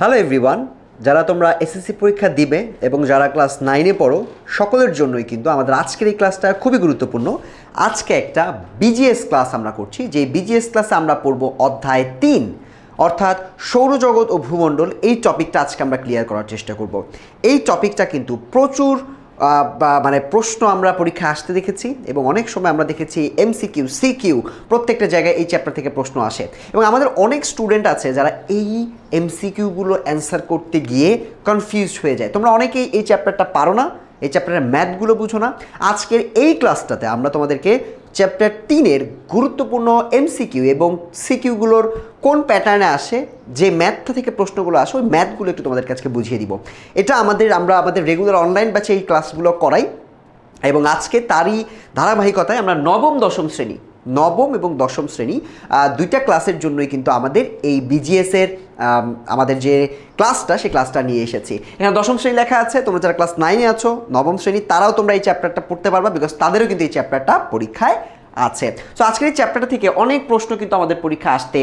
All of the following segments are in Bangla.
হ্যালো এভরিওয়ান, যারা তোমরা এসএসসি পরীক্ষা দিবে এবং যারা ক্লাস 9-এ পড়ো সকলের জন্যই কিন্তু আমাদের আজকের এই ক্লাসটা খুবই গুরুত্বপূর্ণ। আজকে একটা বিজিএস ক্লাস আমরা করছি, যে বিজিএস ক্লাসে আমরা পড়ব অধ্যায় 3 অর্থাৎ সৌরজগৎ ও ভূমণ্ডল। এই টপিকটা আজকে আমরা ক্লিয়ার করার চেষ্টা করব। এই টপিকটা কিন্তু প্রচুর মানে প্রশ্ন আমরা পরীক্ষায় আসতে দেখেছি এবং অনেক সময় আমরা দেখেছি এমসিকিউ সিকিউ প্রত্যেকটা জায়গায় এই চ্যাপ্টার থেকে প্রশ্ন আসে এবং আমাদের অনেক স্টুডেন্ট আছে যারা এই এমসিকিউগুলো অ্যান্সার করতে গিয়ে কনফিউজড হয়ে যায়। তোমরা অনেকেই এই চ্যাপ্টারটা পারো না, এই চ্যাপ্টারের ম্যাথগুলো বুঝো না। আজকের এই ক্লাসটাতে আমরা তোমাদেরকে চ্যাপ্টার 3-এর গুরুত্বপূর্ণ এমসিকিউ এবং সিকিউগুলোর কোন প্যাটার্নে আসে, যে ম্যাথটা থেকে প্রশ্নগুলো আসে, ওই ম্যাথগুলো একটু তোমাদের কাছে বুঝিয়ে দিব। এটা আমরা আমাদের রেগুলার অনলাইন ব্যাচে এই ক্লাসগুলো করাই এবং আজকে তারই ধারাবাহিকতায় আমরা নবম এবং দশম শ্রেণী দুইটা ক্লাসের জন্যই কিন্তু আমাদের এই বিজিএসের আমাদের যে ক্লাসটা সেই ক্লাসটা নিয়ে এসেছি। এখানে দশম শ্রেণী লেখা আছে, তোমরা যারা ক্লাস 9-এ আছো, নবম শ্রেণী, তারাও তোমরা এই চ্যাপ্টারটা পড়তে পারবা, বিকজ তাদেরও কিন্তু এই চ্যাপ্টারটা পরীক্ষায় আছে। সো আজকের এই চ্যাপ্টারটা থেকে অনেক প্রশ্ন কিন্তু আমাদের পরীক্ষা আসতে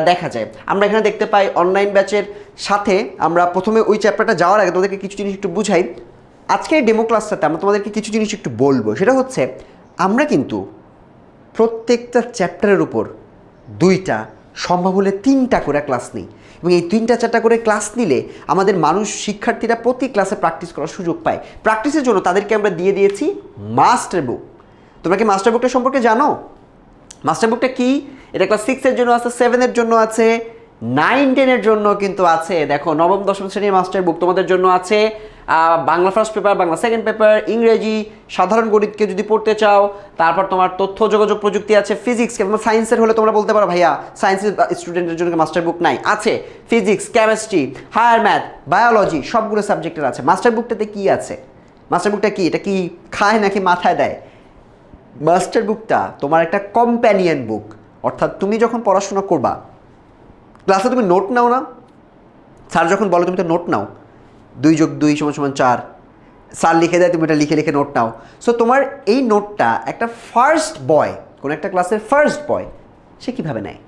দেখা যায়। আমরা এখানে দেখতে পাই অনলাইন ব্যাচের সাথে আমরা প্রথমে ওই চ্যাপ্টারটা যাওয়ার আগে তোমাদেরকে কিছু জিনিস একটু বুঝাই। আজকে এই ডেমো ক্লাসটাতে আমরা তোমাদেরকে কিছু জিনিস একটু বলবো। সেটা হচ্ছে আমরা কিন্তু প্রত্যেকটা চ্যাপ্টারের উপর 2টা, সম্ভব হলে 3টা করে ক্লাস নিই এবং এই 3-4টা করে ক্লাস নিলে আমাদের শিক্ষার্থীরা প্রতি ক্লাসে প্র্যাকটিস করার সুযোগ পায়। প্র্যাকটিসের জন্য তাদেরকে আমরা দিয়ে দিয়েছি মাস্টার বুক। তোমরা কি মাস্টার বুকটা সম্পর্কে জানো? মাস্টার বুকটা কি? এটা ক্লাস 6-এর জন্য আছে, 7-এর জন্য আছে, 9-10-এর জন্য কিন্তু আছে। দেখো, নবম দশম শ্রেণীর মাস্টার বুক তোমাদের জন্য আছে। Bangla first paper, Bangla second paper, ইংরেজি, সাধারণ গণিতকে যদি পড়তে চাও, তারপর তোমার তথ্য যোগাযোগ প্রযুক্তি আছে, ফিজিক্স এবং সায়েন্সের হলে তোমরা বলতে পারো ভাইয়া সায়েন্সের স্টুডেন্টের জন্য মাস্টার বুক নাই। আছে physics, chemistry, higher math, biology, সবগুলো সাবজেক্টের আছে। মাস্টার বুকটাতে কি আছে? মাস্টার বুকটা কি? এটা কি খায় নাকি মাথায় দেয়? মাস্টার বুকটা তোমার একটা কম্প্যানিয়ন বুক, অর্থাৎ তুমি যখন পড়াশোনা করবা, ক্লাসে তুমি নোট নাও না, স্যার যখন বলো তুমি তো নোট নাও, 2+2=4, স্যার লিখে দেয়, তুমি এটা লিখে লিখে নোট নাও। সো তোমার এই নোটটা একটা ফার্স্ট বয়, কোনো একটা ক্লাসের ফার্স্ট বয়, সে কীভাবে নেয়,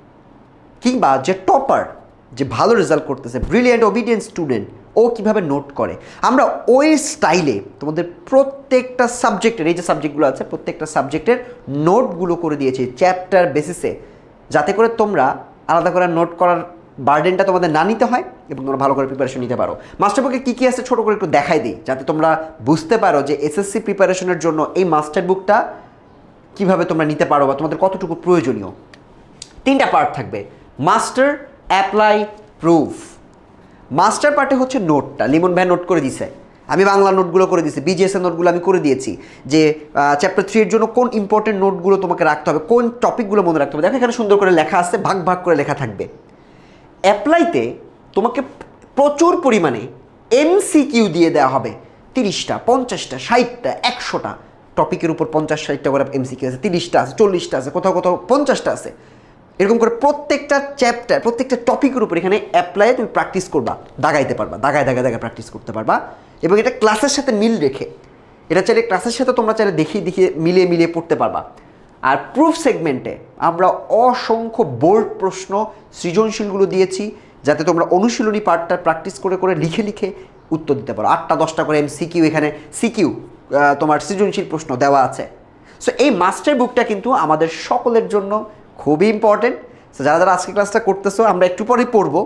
কিংবা যে টপার, যে ভালো রেজাল্ট করতেছে, ব্রিলিয়েন্ট ওবিডিয়েন্ট স্টুডেন্ট, ও কীভাবে নোট করে, আমরা ওই স্টাইলে তোমাদের প্রত্যেকটা সাবজেক্টের, এই যে সাবজেক্টগুলো আছে প্রত্যেকটা সাবজেক্টের নোটগুলো করে দিয়েছি চ্যাপ্টার বেসিসে, যাতে করে তোমরা আলাদা করে নোট করার বার্ডেনটা তোমাদের না নিতে হয় এবং তোমরা ভালো করে প্রিপারেশন নিতে পারো। মাস্টার বুকে কী কী আছে ছোটো করে একটু দেখাই দিই, যাতে তোমরা বুঝতে পারো যে এসএসসি প্রিপারেশনের জন্য এই মাস্টার বুকটা কীভাবে তোমরা নিতে পারো বা তোমাদের কতটুকু প্রয়োজনীয়। 3টা পার্ট থাকবে: মাস্টার, অ্যাপ্লাই, প্রুফ। মাস্টার পার্টে হচ্ছে নোটটা লিমন ভাই নোট করে দিছে, আমি বাংলা নোটগুলো করে দিয়েছি, বিজিএসের নোটগুলো আমি করে দিয়েছি, যে চ্যাপ্টার 3-এর জন্য কোন ইম্পর্টেন্ট নোটগুলো তোমাকে রাখতে হবে, কোন টপিকগুলো মনে রাখতে হবে। দেখো এখানে সুন্দর করে লেখা আছে, ভাগ ভাগ করে লেখা থাকবে। অ্যাপ্লাইতে তোমাকে প্রচুর পরিমাণে এমসিকিউ দিয়ে দেওয়া হবে, 30টা, 50টা, 60টা, 100টা টপিকের উপর 50-60টা করে এমসিকিউ আছে, 30টা আছে, 40টা আছে, কোথাও কোথাও 50টা আছে। এরকম করে প্রত্যেকটা চ্যাপ্টার, প্রত্যেকটা টপিকের উপর এখানে অ্যাপ্লাই তুমি প্র্যাকটিস করবা, দাগাইতে পারবা, দাগায় প্র্যাকটিস করতে পারবা এবং এটা ক্লাসের সাথে মিল রেখে, এটা চাইলে ক্লাসের সাথে তোমরা চাইলে দেখিয়ে মিলিয়ে পড়তে পারবা। আর প্রুফ সেগমেন্টে আমরা অসংখ্য বোর্ড প্রশ্ন, সৃজনশীলগুলো দিয়েছি, যাতে তোমরা অনুশীলনী পার্টটা প্র্যাকটিস করে করে লিখে উত্তর দিতে পারো। 8টা-10টা করে এমসিকিউ, এখানে সিকিউ, তোমার সৃজনশীল প্রশ্ন দেওয়া আছে। সো এই মাস্টার বুকটা কিন্তু আমাদের সকলের জন্য খুবই ইম্পর্টেন্ট। সো যারা যারা আজকে ক্লাসটা করতেছো, আমরা একটু পরেই পড়বো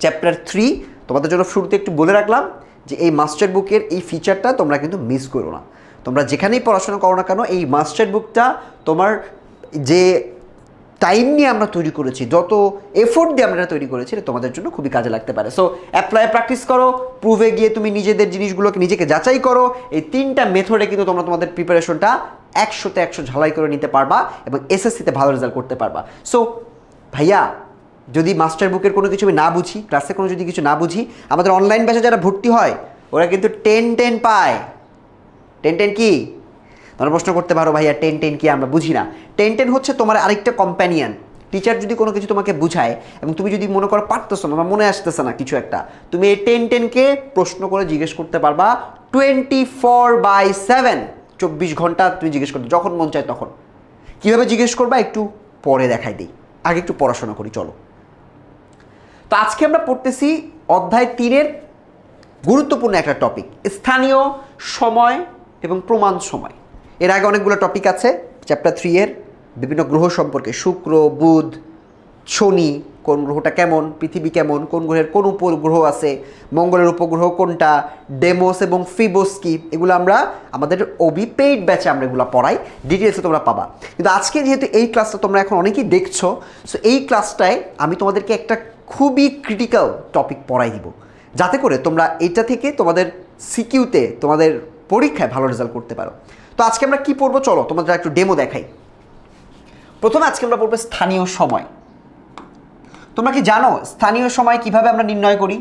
চ্যাপ্টার 3। তোমাদের জন্য শুরুতে একটু বলে রাখলাম যে এই মাস্টার বুকের এই ফিচারটা তোমরা কিন্তু মিস করো না। তোমরা যেখানেই পড়াশোনা করো না কেন, এই মাস্টার বুকটা তোমার যে টাইম নিয়ে আমরা তৈরি করেছি, যত এফোর্ট দিয়ে আমরা তৈরি করেছি, এটা তোমাদের জন্য খুবই কাজে লাগতে পারে। সো অ্যাপ্লাই প্র্যাকটিস করো, প্রুভে গিয়ে তুমি নিজেদের জিনিসগুলোকে নিজেকে যাচাই করো। এই 3টা মেথডে কিন্তু তোমরা তোমাদের প্রিপারেশনটা 100তে 100 ঝালাই করে নিতে পারবা এবং এসএসসিতে ভালো রেজাল্ট করতে পারবা। সো ভাইয়া, যদি মাস্টার বুকের কোনো কিছু আমি না বুঝি, ক্লাসে কোনো যদি কিছু না বুঝি, আমাদের অনলাইন ব্যাচে যারা ভর্তি হয় ওরা কিন্তু 10-10 পায়। 10-10 কি? তোমরা প্রশ্ন করতে পারো ভাইয়া 10-10 কি, আমরা বুঝি না। 10-10 হচ্ছে তোমার আরেকটা কম্প্যানিয়ন। টিচার যদি কোনো কিছু তোমাকে বুঝায় এবং তুমি যদি মনে করো পারতেছো না বা মনে আসতেছে না কিছু একটা, তুমি এই 10-10কে প্রশ্ন করে জিজ্ঞেস করতে পারবা 24/7, 24 ঘন্টা তুমি জিজ্ঞেস করতে, যখন মন চায় তখন। কীভাবে জিজ্ঞেস করবা একটু পরে দেখাই দিই, আগে একটু পড়াশোনা করি চলো। তো আজকে আমরা পড়তেছি অধ্যায় 3-এর গুরুত্বপূর্ণ একটা টপিক, স্থানীয় সময় এবং প্রমাণ সময়। এর আগে অনেকগুলো টপিক আছে চ্যাপ্টার 3-এর বিভিন্ন গ্রহ সম্পর্কে, শুক্র, বুধ, শনি, কোন গ্রহটা কেমন, পৃথিবী কেমন, কোন গ্রহের কোন উপগ্রহ আছে, মঙ্গলের উপগ্রহ কোনটা, ডেমোস এবং ফিবোস কি, এগুলো আমরা আমাদের ওবি পেইড ব্যাচে আমরা এগুলো পড়াই, ডিটেলসে তোমরা পাবা। কিন্তু আজকে যেহেতু এই ক্লাসটা তোমরা এখন অনেকেই দেখছো, সো এই ক্লাসটায় আমি তোমাদেরকে একটা খুবই ক্রিটিক্যাল টপিক পড়াই দিব, যাতে করে তোমরা এটা থেকে তোমাদের সিকিউতে তোমাদের পরীক্ষায় ভালো রেজাল্ট করতে পারো। তো আজকে আমরা কি পড়বো, চলো তোমাদের একটু ডেমো দেখাই। প্রথমে আজকে আমরা পড়বো স্থানীয় সময়। তোমরা কি জানো স্থানীয় সময় কিভাবে আমরা নির্ণয় করি?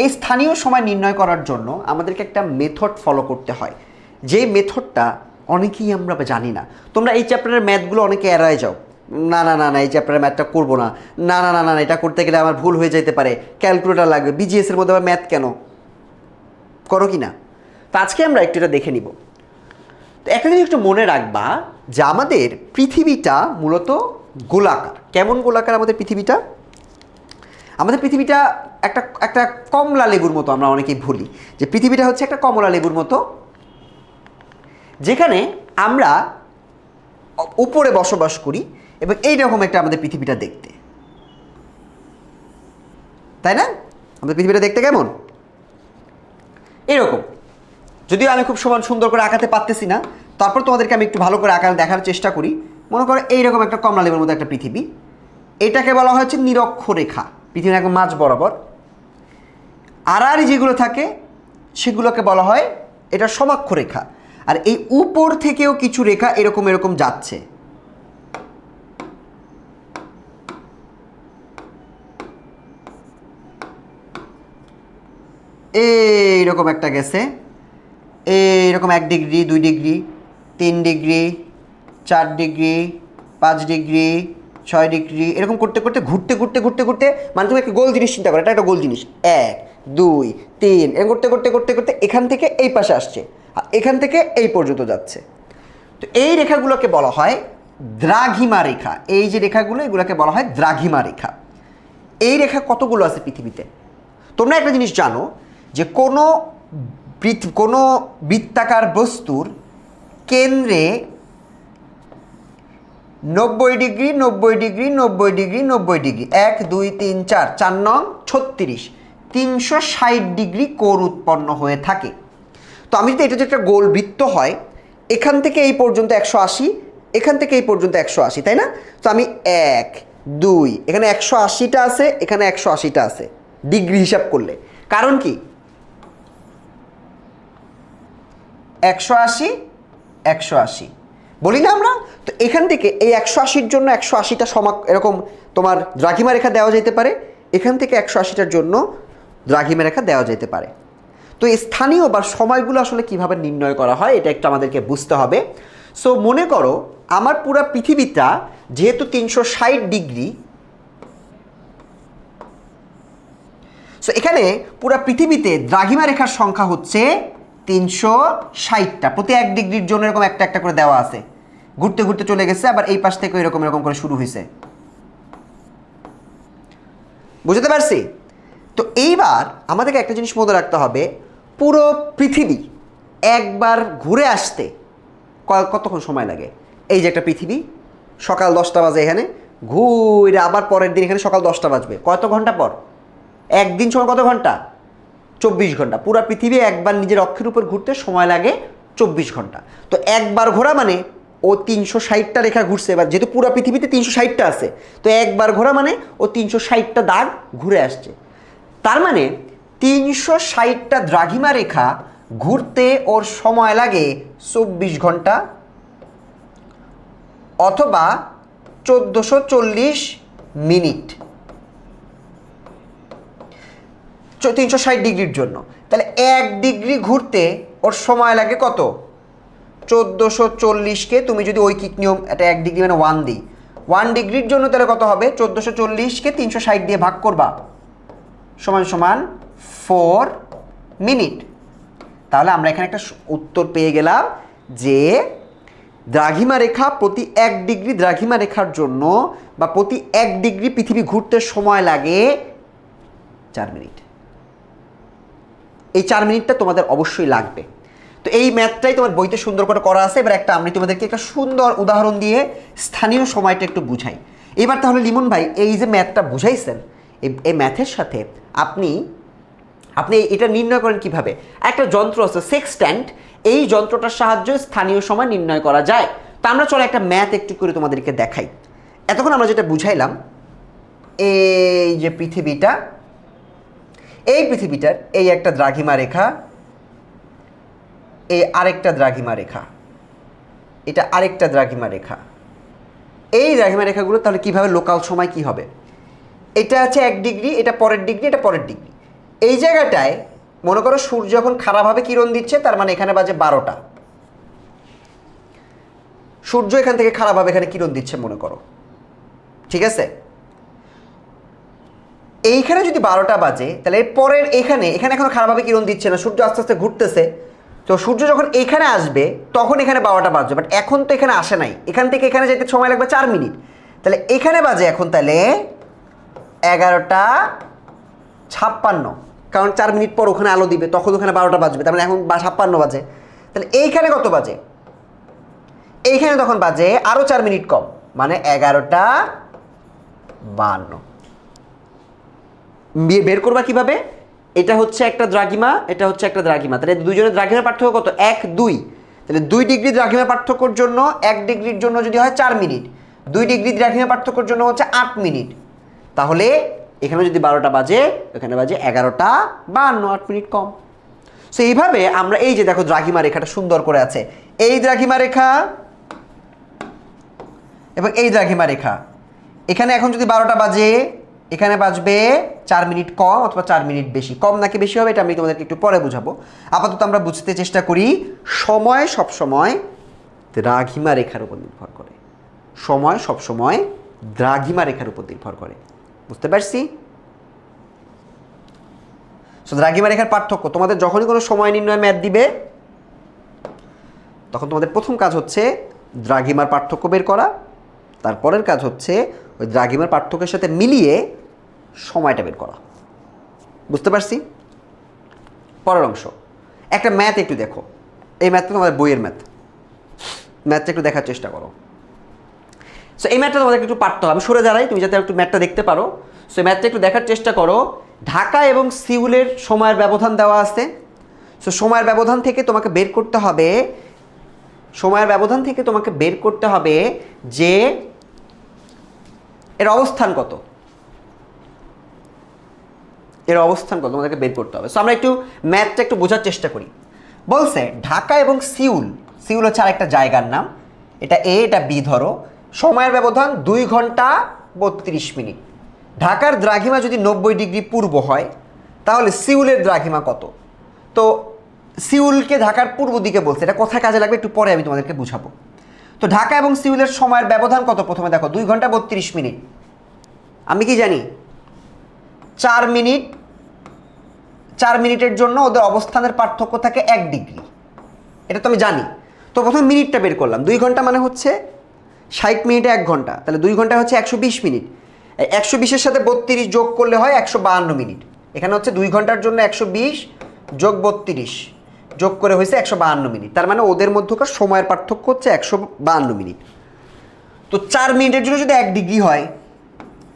এই স্থানীয় সময় নির্ণয় করার জন্য আমাদেরকে একটা মেথড ফলো করতে হয়, যে মেথডটা অনেকেই আমরা জানি না। তোমরা এই চ্যাপ্টারের ম্যাথগুলো অনেকে এড়ায় যাও, না না না না এই চ্যাপ্টারের ম্যাথটা করবো না, না না না না এটা করতে গেলে আমার ভুল হয়ে যেতে পারে, ক্যালকুলেটর লাগবে, বিজিএসের মধ্যে আবার ম্যাথ কেন, করো কি না? তো আজকে আমরা একটু এটা দেখে নিব। তো একটা জিনিস একটু মনে রাখবা যে আমাদের পৃথিবীটা মূলত গোলাকার। কেমন গোলাকার আমাদের পৃথিবীটা? আমাদের পৃথিবীটা একটা একটা কমলা লেবুর মতো, আমরা অনেকেই ভুলি যে পৃথিবীটা হচ্ছে একটা কমলা লেবুর মতো, যেখানে আমরা উপরে বসবাস করি এবং এইরকম একটা আমাদের পৃথিবীটা দেখতে, তাই না? আমাদের পৃথিবীটা দেখতে কেমন? এরকম। যদিও আমি খুব সুন্দর করে আঁকাতে পারতেছি না, তারপর তোমাদেরকে আমি একটু ভালো করে আঁকা দেখার চেষ্টা করি। মনে করো এইরকম একটা কমলা লেবুর মতো একটা পৃথিবী, এটাকে বলা হচ্ছে নিরক্ষরেখা, পৃথিবীর একদম মাঝ বরাবর। আর যেগুলো থাকে সেগুলোকে বলা হয় এটা সমাক্ষরেখা। আর এই উপর থেকেও কিছু রেখা এরকম এরকম যাচ্ছে, এইরকম একটা গেছে, এইরকম 1 degree, 2 degree, 3 degree, 4 degree, 5 degree, 6 degree, এরকম করতে করতে ঘুরতে ঘুরতে ঘুরতে ঘুরতে, মানে তুমি একটা গোল জিনিস চিন্তা করো, এটা একটা গোল জিনিস, 1 2 3 এরকম করতে করতে করতে করতে এখান থেকে এই পাশে আসছে, আর এখান থেকে এই পর্যন্ত যাচ্ছে। তো এই রেখাগুলোকে বলা হয় দ্রাঘিমা রেখা। এই যে রেখাগুলো, এগুলোকে বলা হয় দ্রাঘিমা রেখা। এই রেখা কতগুলো আছে পৃথিবীতে? তোমরা একটা জিনিস জানো যে কোনো বৃত্তাকার বস্তুর কেন্দ্রে 90 ডিগ্রি 90 ডিগ্রি 90 ডিগ্রি 90 ডিগ্রি, 1 2 3 4, 4 নং 36, 360 ডিগ্রি কোণ উৎপন্ন হয়ে থাকে। তো আমি যদি এটা যে একটা গোল বৃত্ত হয়, এখান থেকে এই পর্যন্ত 180, এখান থেকে এই পর্যন্ত 180, তাই না? তো আমি 1 2, এখানে 180টা আছে, এখানে 180টা আছে ডিগ্রি হিসাব করলে। কারণ কি? 180 180 বলি না আমরা? তো এখান থেকে এই 180-র জন্য 180টা এরকম তোমার দ্রাঘিমা রেখা দেওয়া যেতে পারে, এখান থেকে 180টার জন্য দ্রাঘিমা রেখা দেওয়া যেতে পারে। তো এই স্থানীয় বা সময়গুলো আসলে কিভাবে নির্ণয় করা হয় এটা একটু আমাদেরকে বুঝতে হবে। সো মনে করো আমার পুরো পৃথিবীটা যেহেতু 360 ডিগ্রি, সো এখানে পুরো পৃথিবীতে দ্রাঘিমা রেখার সংখ্যা হচ্ছে 360টা। প্রতি 1 ডিগ্রির জন্য এরকম একটা একটা করে দেওয়া আছে, ঘুরতে ঘুরতে চলে গেছে, আবার এই পাশ থেকে এরকম এরকম করে শুরু হয়েছে। বুঝতে পারছি? তো এইবার আমাদেরকে একটা জিনিস মনে রাখতে হবে, পুরো পৃথিবী একবার ঘুরে আসতে কতক্ষণ সময় লাগে? এই যে একটা পৃথিবী, সকাল 10টা বাজে এখানে ঘুরে, আবার পরের দিন এখানে সকাল 10টা বাজবে, কত ঘন্টা পর? একদিন সময় কত ঘন্টা? 24 ঘন্টা। পুরো পৃথিবী একবার নিজের অক্ষের উপর ঘুরতে সময় লাগে 24 ঘন্টা। তো একবার ঘোরা মানে ও 360টা রেখা ঘুরছে। এবার যেহেতু পুরো পৃথিবীতে 360টা আছে, তো একবার ঘোরা মানে ও 360টা দাগ ঘুরে আসছে। তার মানে 360টা দ্রাঘিমা রেখা ঘুরতে ওর সময় লাগে 24 ঘন্টা অথবা 1440 মিনিট 360 ডিগ্রির জন্য। তাহলে 1 ডিগ্রি ঘুরতে ওর সময় লাগে কত? 1440কে তুমি যদি ঐকিক নিয়ম, এটা 1 ডিগ্রি মানে 1 দিই, 1 ডিগ্রির জন্য তাহলে কত হবে? 1440কে 360 দিয়ে ভাগ করবা, সমান সমান 4 মিনিট। তাহলে আমরা এখানে একটা উত্তর পেয়ে গেলাম যে দ্রাঘিমা রেখা প্রতি 1 ডিগ্রি দ্রাঘিমা রেখার জন্য বা প্রতি 1 ডিগ্রি পৃথিবী ঘুরতে সময় লাগে 4 মিনিট। এই 4 মিনিটটা তোমাদের অবশ্যই লাগবে। তো এই ম্যাথটাই তোমার বইতে সুন্দর করে করা আছে। এবার আমি তোমাদেরকে একটা সুন্দর উদাহরণ দিয়ে স্থানীয় সময়টা একটু বুঝাই। এবার তাহলে লিমন ভাই এই যে ম্যাথটা বুঝাইছেন, এই ম্যাথের সাথে আপনি এটা নির্ণয় করেন কিভাবে? একটা যন্ত্র আছে সেক্সট্যান্ট, এই যন্ত্রটার সাহায্যে স্থানীয় সময় নির্ণয় করা যায়। তা আমরা চলো একটা ম্যাথ একটু করে তোমাদেরকে দেখাই। এতক্ষণ আমরা যেটা বুঝাইলাম, এই যে পৃথিবীটা, এই পৃথিবীটার এই একটা দ্রাঘিমা রেখা, এই আরেকটা দ্রাঘিমা রেখা, এটা আরেকটা দ্রাঘিমা রেখা। এই দ্রাঘিমা রেখাগুলো তাহলে কিভাবে লোকাল সময় কি হবে? এটা আছে 1 ডিগ্রি, এটা পরের ডিগ্রি, এটা পরের ডিগ্রি। এই জায়গাটায় মনে করো সূর্য যখন খারাপভাবে কিরণ দিচ্ছে, তার মানে এখানে বাজে 12টা। সূর্য এখান থেকে খারাপভাবে এখানে কিরণ দিচ্ছে মনে করো, ঠিক আছে? এইখানে যদি 12টা বাজে, তাহলে এর পরের এখানে এখনো খারাপভাবে কিরণ দিচ্ছে না, সূর্য আস্তে আস্তে ঘুরতেছে। তো সূর্য যখন এখানে আসবে তখন এখানে 12টা বাজবে, বাট এখন তো এখানে আসে নাই। এখান থেকে এখানে যেতে সময় লাগবে 4 মিনিট। তাহলে এখানে বাজে এখন তাহলে 11:56, কারণ 4 মিনিট পর ওখানে আলো দিবে, তখন ওখানে 12টা বাজবে, তার মানে এখন 56 বাজে। তাহলে এইখানে কত বাজে? এইখানে তখন বাজে আরও 4 মিনিট কম, মানে 11:52। বের করবা কিভাবে? এটা হচ্ছে একটা দ্রাঘিমা, এটা হচ্ছে একটা দ্রাঘিমা, তাহলে দুইজনের দ্রাঘিমা পার্থক্য কত? 1, 2। তাহলে 2 ডিগ্রি দ্রাঘিমা পার্থক্যর জন্য 1 ডিগ্রির জন্য যদি হয় 4 মিনিট, 2 ডিগ্রি দ্রাঘিমা পার্থক্যর জন্য হচ্ছে 8 মিনিট। তাহলে এখানে যদি 12টা বাজে, এখানে বাজে 11:52, 8 মিনিট কম। সো এইভাবে আমরা এই যে দেখো দ্রাঘিমা রেখাটা সুন্দর করে আছে, এই দ্রাঘিমা রেখা এবং এই দ্রাঘিমা রেখা, এখানে এখন যদি 12টা বাজে, এখানে বাজবে 4 মিনিট কম অথবা 4 মিনিট বেশি। কম নাকি বেশি হবে এটা আমি তোমাদেরকে একটু পরে বুঝাবো। আপাতত আমরা বুঝতে চেষ্টা করি, সময় সবসময় দ্রাঘিমা রেখার উপর নির্ভর করে। সময় সবসময় দ্রাঘিমা রেখার উপর নির্ভর করে, বুঝতে পারছি? সো দ্রাঘিমা রেখার পার্থক্য, তোমাদের যখনই কোনো সময় নির্ণয় ম্যাথ দিবে, তখন তোমাদের প্রথম কাজ হচ্ছে দ্রাঘিমার পার্থক্য বের করা, তারপরের কাজ হচ্ছে ওই দ্রাঘিমার পার্থক্যের সাথে মিলিয়ে সময়টা বের করা, বুঝতে পারছি? পরের অংশ, একটা ম্যাথ একটু দেখো। এই ম্যাথটা তোমাদের বইয়ের ম্যাথটা একটু দেখার চেষ্টা করো। সো এই ম্যাথটা তোমাদেরকে একটু পারতে হবে। আমি সরে দাঁড়াই, তুমি যাতে একটু ম্যাথটা দেখতে পারো। সো এই ম্যাথটা একটু দেখার চেষ্টা করো। ঢাকা এবং সিউলের সময়ের ব্যবধান দেওয়া আছে। সো সময়ের ব্যবধান থেকে তোমাকে বের করতে হবে, যে এর অবস্থান কত, তোমাদেরকে বের করতে হবে। সো আমরা একটু ম্যাথটা একটু বোঝার চেষ্টা করি। বলছে ঢাকা এবং সিউল হচ্ছে আরেকটা জায়গার নাম, এটা এ, এটা বি ধরো। সময়ের ব্যবধান 2 ঘন্টা 32 মিনিট। ঢাকার দ্রাঘিমা যদি 90 ডিগ্রি পূর্ব হয়, তাহলে সিউলের দ্রাঘিমা কত? তো সিউলকে ঢাকার পূর্ব দিকে বলছে, এটা কোথায় কাজে লাগবে একটু পরে আমি তোমাদেরকে বুঝাবো। তো ঢাকা এবং সিউলের সময়ের ব্যবধান কত? প্রথমে দেখো 2 ঘন্টা 32 মিনিট। আমি কি জানি 4 মিনিটের জন্য ওদের অবস্থানের পার্থক্য থাকে 1 ডিগ্রি, এটা তো আমি জানি। তো প্রথমে মিনিটটা বের করলাম। 2 ঘন্টা মানে হচ্ছে 60 মিনিটে 1 ঘন্টা, তাহলে 2 ঘন্টা হচ্ছে 120 মিনিট। 120-এর সাথে 32 যোগ করলে হয় 152 মিনিট। এখানে হচ্ছে 2 ঘন্টার জন্য 120 যোগ 32 যোগ করে হয়েছে 152 মিনিট। তার মানে ওদের মধ্যকার সময়ের পার্থক্য হচ্ছে 152 মিনিট। তো 4 মিনিটের জন্য যদি 1 ডিগ্রি হয়,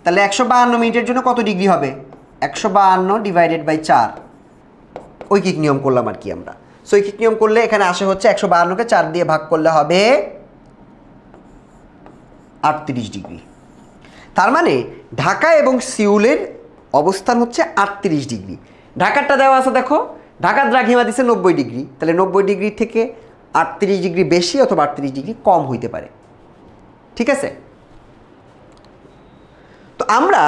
তাহলে 152 মিনিটের জন্য কত ডিগ্রি হবে? 152 ডিভাইডেড বাই 4। ঐকিক নিয়ম করলাম আর কি আমরা। সো ঐকিক নিয়ম করলে এখানে আসে হচ্ছে 152কে 4 দিয়ে ভাগ করলে হবে 38 ডিগ্রি। তার মানে ঢাকা এবং সিউলের অবস্থান হচ্ছে 38 ডিগ্রি। ঢাকারটা দেওয়া আছে দেখো, ঢাকার দ্রাঘিমা দিচ্ছে 90 ডিগ্রি, তাহলে 90 ডিগ্রি থেকে 38 ডিগ্রি বেশি অথবা 38 ডিগ্রি কম হইতে পারে, ঠিক আছে? তো আমরা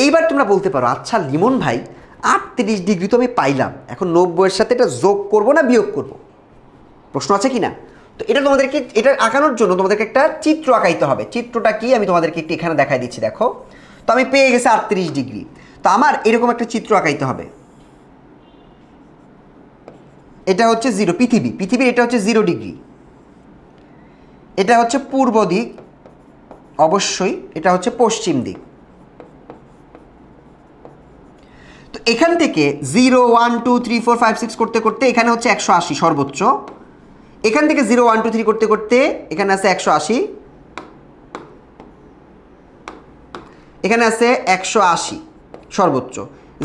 এইবার তোমরা বলতে পারো, আচ্ছা লিমন ভাই 38 ডিগ্রি তো আমি পাইলাম, এখন 90-এর সাথে এটা যোগ করব না বিয়োগ করব? প্রশ্ন আছে কি না? তো এটা আঁকানোর জন্য তোমাদেরকে একটা চিত্র আঁকাইতে হবে। চিত্রটা কি আমি তোমাদেরকে একটু এখানে দেখাই দিচ্ছি, দেখো। তো আমি পেয়ে গেছি 38 ডিগ্রি। তো আমার এরকম একটা চিত্র আঁকাইতে হবে। এটা হচ্ছে পৃথিবীর এটা হচ্ছে 0 ডিগ্রি, এটা হচ্ছে পূর্ব দিক, অবশ্যই এটা হচ্ছে পশ্চিম দিক। এখান থেকে 0 1 2 3 4 5 6 করতে করতে এখানে হচ্ছে 180 সর্বোচ্চ। এখান থেকে 0 1 2 3 করতে করতে এখানে আছে 180, এখানে আছে 180 সর্বোচ্চ।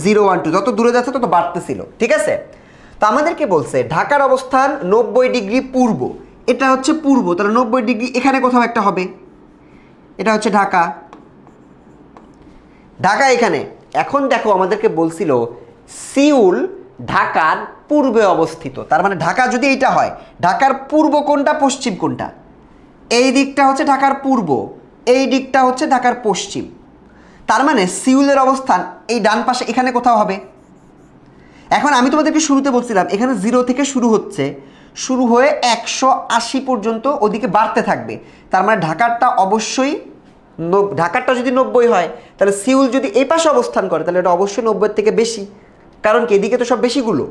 0 1 2 যত দূরে যাচ্ছে তত বাড়তেছিল, ঠিক আছে। তো আমাদেরকে বলছে ঢাকার অবস্থান 90 ডিগ্রি পূর্ব, এটা হচ্ছে পূর্ব, তাহলে 90 ডিগ্রি এখানে কোথাও একটা হবে, এটা হচ্ছে ঢাকা। ঢাকা এখানে। এখন দেখো আমাদেরকে বলছিল সিউল ঢাকার পূর্বে অবস্থিত, তার মানে ঢাকা যদি এইটা হয়, ঢাকার পূর্ব কোনটা পশ্চিম কোনটা? এই দিকটা হচ্ছে ঢাকার পূর্ব, এই দিকটা হচ্ছে ঢাকার পশ্চিম। তার মানে সিউলের অবস্থান এই ডান পাশে এখানে কোথাও হবে। এখন আমি তোমাদেরকে শুরুতে বলছিলাম এখানে 0 থেকে শুরু হচ্ছে, শুরু হয়ে 180 পর্যন্ত ওদিকে বাড়তে থাকবে। তার মানে ঢাকারটা অবশ্যই ঢাকারটা যদি 90 হয়, তাহলে সিউল যদি এই পাশে অবস্থান করে তাহলে এটা অবশ্যই 90 থেকে বেশি। কারণ কি এদিকে তো সব বেশিগুলো,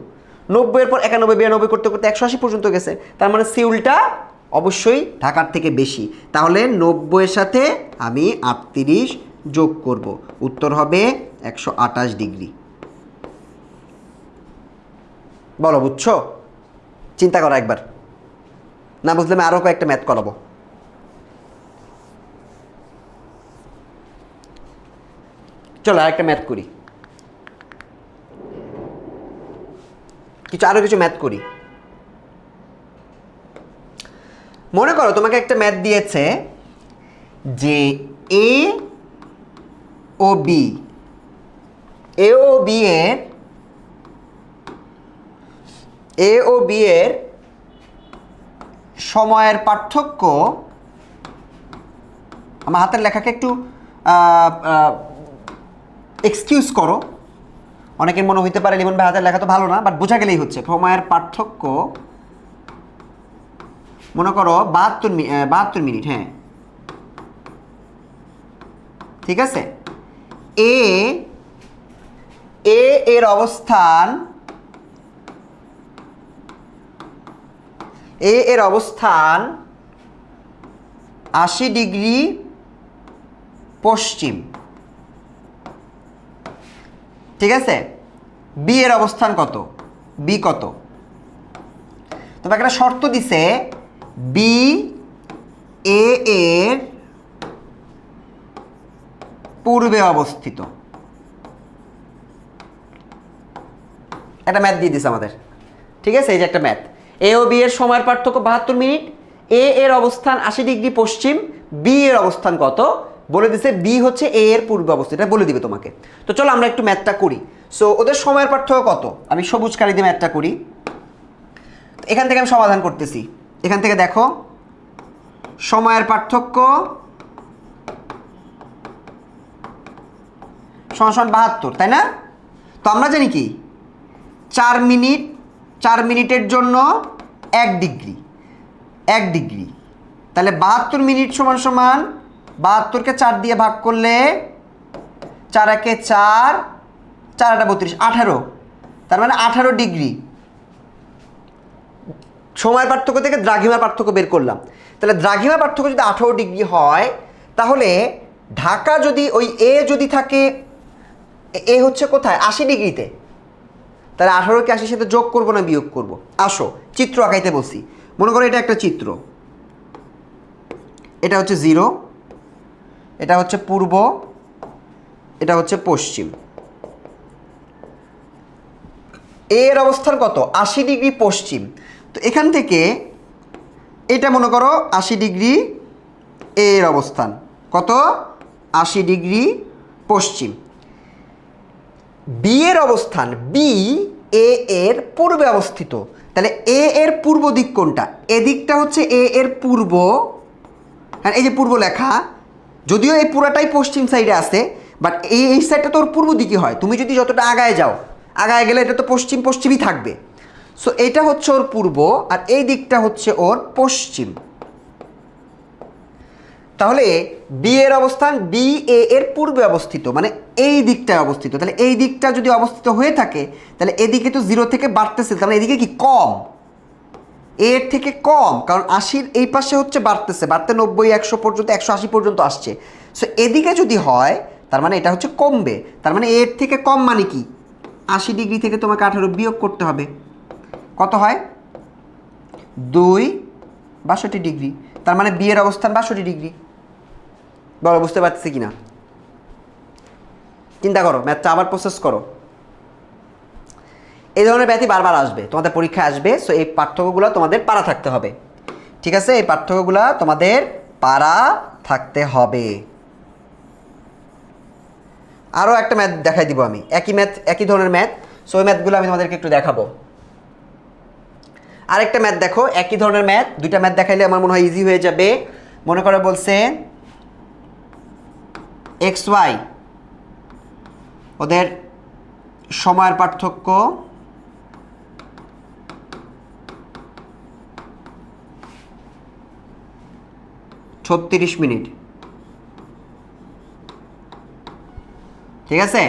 90 এর পর 91 92 করতে করতে 180 পর্যন্ত গেছে, তার মানে সিউলটা অবশ্যই ঢাকার থেকে বেশি। তাহলে 90 এর সাথে আমি 38 যোগ করব, উত্তর হবে 128 ডিগ্রি। বলো বুঝছো? চিন্তা করো একবার, না বুঝলে আমি আরও কয়েকটা ম্যাথ করাবো। চলো আরেকটা ম্যাথ করি, আরো কিছু ম্যাথ করি। মনে করো তোমাকে একটা ম্যাথ দিয়েছে যে এ ও বি এর সময়ের পার্থক্য, আমার হাতের লেখাকে একটু এক্সকিউজ করো, অনেকের মনে হইতে পারে লিমন ভাই হাতের লেখা তো ভালো না, বাট বোঝা গেলেই হচ্ছে। সময়ের পার্থক্য মনে করো 72 মিনিট, হ্যাঁ ঠিক আছে। এর অবস্থান 80 ডিগ্রি পশ্চিম, ঠিক আছে। বি এর অবস্থান কত? বি কত? তোমাকে একটা শর্ত দিছে, বি এর পূর্বে অবস্থিত। একটা ম্যাথ দিয়ে দিছে আমাদের, ঠিক আছে। এই যে একটা ম্যাথ, এ ও বি এর সময়ের পার্থক্য 72 মিনিট, এর অবস্থান 80 ডিগ্রি পশ্চিম, বি এর অবস্থান কত বলে দিছে, বি হচ্ছে এ এর পূর্বে অবস্থিত, এটা বলে দিবে তোমাকে। তো চলো আমরা একটু ম্যাথটা করি। সো ওদের সময়ের পার্থক্য কত, আমি সবুজ কালি দিয়ে ম্যাথটা করি। এখান থেকে আমি সমাধান করতেছি, এখান থেকে দেখো সময়ের পার্থক্য সমান 72, তাই না? তো আমরা জানি কি 4 মিনিটের জন্য 1 ডিগ্রি, তাহলে 72 মিনিট সমান 72কে 4 দিয়ে ভাগ করলে 4 একে 4, 4 8 32, 18, তার মানে 18 ডিগ্রি। সময়ের পার্থক্য থেকে দ্রাঘিমার পার্থক্য বের করলাম, তাহলে দ্রাঘিমার পার্থক্য যদি 18 ডিগ্রি হয়, তাহলে ঢাকা যদি ওই এ যদি থাকে, এ হচ্ছে কোথায় 80 ডিগ্রিতে, তাহলে 18কে 80 সাথে যোগ করবো না বিয়োগ করব? আসো চিত্র আঁকাইতে বলছি। মনে করো এটা একটা চিত্র, এটা হচ্ছে 0, এটা হচ্ছে পূর্ব, এটা হচ্ছে পশ্চিম। এর অবস্থান কত? 80 ডিগ্রি পশ্চিম। তো এখান থেকে এটা মনে করো 80 ডিগ্রি, এর অবস্থান কত? 80 ডিগ্রি পশ্চিম। বি এর অবস্থান, বি এর পূর্বে অবস্থিত, তাহলে এর পূর্ব দিক কোনটা? এদিকটা হচ্ছে এর পূর্ব, হ্যাঁ এই যে পূর্ব লেখা, যদিও এই পুরাটাই পশ্চিম সাইডে আছে, বাট এই সাইডটা তো ওর পূর্ব দিকে হয়। তুমি যদি যতটা আগায় যাও, আগায় গেলে এটা তো পশ্চিমই থাকবে। সো এটা হচ্ছে ওর পূর্ব, আর এই দিকটা হচ্ছে ওর পশ্চিম। তাহলে বি এর অবস্থান, বি এর পূর্বে অবস্থিত, মানে এই দিকটায় অবস্থিত। তাহলে এই দিকটা যদি অবস্থিত হয়ে থাকে, তাহলে এদিকে তো 0 থেকে বাড়তেছে, তাহলে এদিকে কি কম, এর থেকে কম, কারণ 80 এই পাশে হচ্ছে বাড়তেছে, বাড়তে 90 100 পর্যন্ত 180 পর্যন্ত আসছে। সো এদিকে যদি হয়, তার মানে এটা হচ্ছে কমবে, তার মানে এর থেকে কম মানে কি 80 ডিগ্রি থেকে তোমাকে 18 বিয়োগ করতে হবে, কত হয় 2 62 ডিগ্রি। তার মানে বি এর অবস্থান 62 ডিগ্রি। বলো বুঝতে পারতেছি কিনা, চিন্তা করো, ম্যাথটা আবার প্রসেস করো। এই ধরনের ব্যাধি বারবার আসবে, তোমাদের পরীক্ষায় আসবে। সো এই পার্থক্যগুলো তোমাদের পারা থাকতে হবে, ঠিক আছে? এই পার্থক্যগুলো তোমাদের পারা থাকতে হবে। আরও একটা ম্যাথ দেখাই দিব আমি, একই ধরনের ম্যাথ। সো ওই ম্যাথগুলো আমি তোমাদেরকে একটু দেখাবো। আরেকটা ম্যাথ দেখো, একই ধরনের ম্যাথ, দুইটা ম্যাথ দেখাইলে আমার মনে হয় ইজি হয়ে যাবে। মনে করে বলছে এক্স ওয়াই ওদের সময়ের পার্থক্য 36 মিনিট, ঠিক আছে?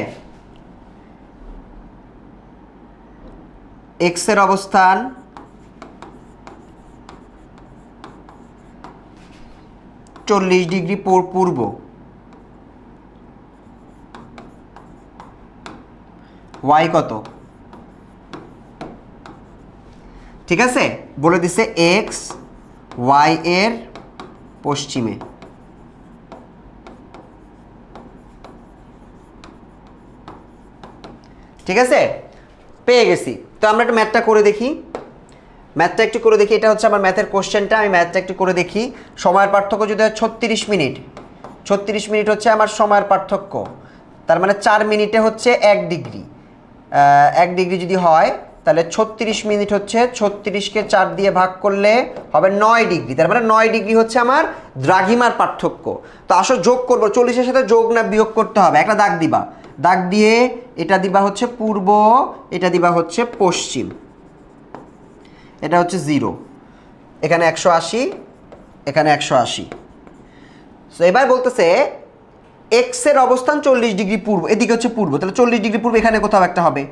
এক্স এর অবস্থান 40 ডিগ্রি পূর্ব, ওয়াই কত, ঠিক আছে? বলে দিছে এক্স ওয়াই এর পশ্চিমে। ঠিক আছে, পেয়ে গেছি। তো আমরা একটু ম্যাথটা করে দেখি, এটা হচ্ছে আমার ম্যাথের কোশ্চেনটা। আমি ম্যাথটা একটু করে দেখি। সময়ের পার্থক্য যদি হয় 36 মিনিট, 36 মিনিট হচ্ছে আমার সময়ের পার্থক্য। তার মানে 4 মিনিটে হচ্ছে 1 ডিগ্রি। 1 ডিগ্রি যদি হয় তাহলে 36 মিনিট হচ্ছে 36কে 4 দিয়ে ভাগ করলে হবে 9 ডিগ্রি। তার মানে 9 ডিগ্রি হচ্ছে আমার দ্রাঘিমার পার্থক্য। তো আসো যোগ করবো, 40-এর সাথে যোগ না বিয়োগ করতে হবে। একটা দাগ দিবা, দাগ দিয়ে এটা দিবা হচ্ছে পূর্ব, এটা দিবা হচ্ছে পশ্চিম, এটা হচ্ছে 0, এখানে 180, এখানে 180। সো এবার বলতেছে এক্স এর অবস্থান 40 ডিগ্রি পূর্ব, এদিকে হচ্ছে পূর্ব, তাহলে 40 ডিগ্রি পূর্ব এখানে কোথাও একটা হবে।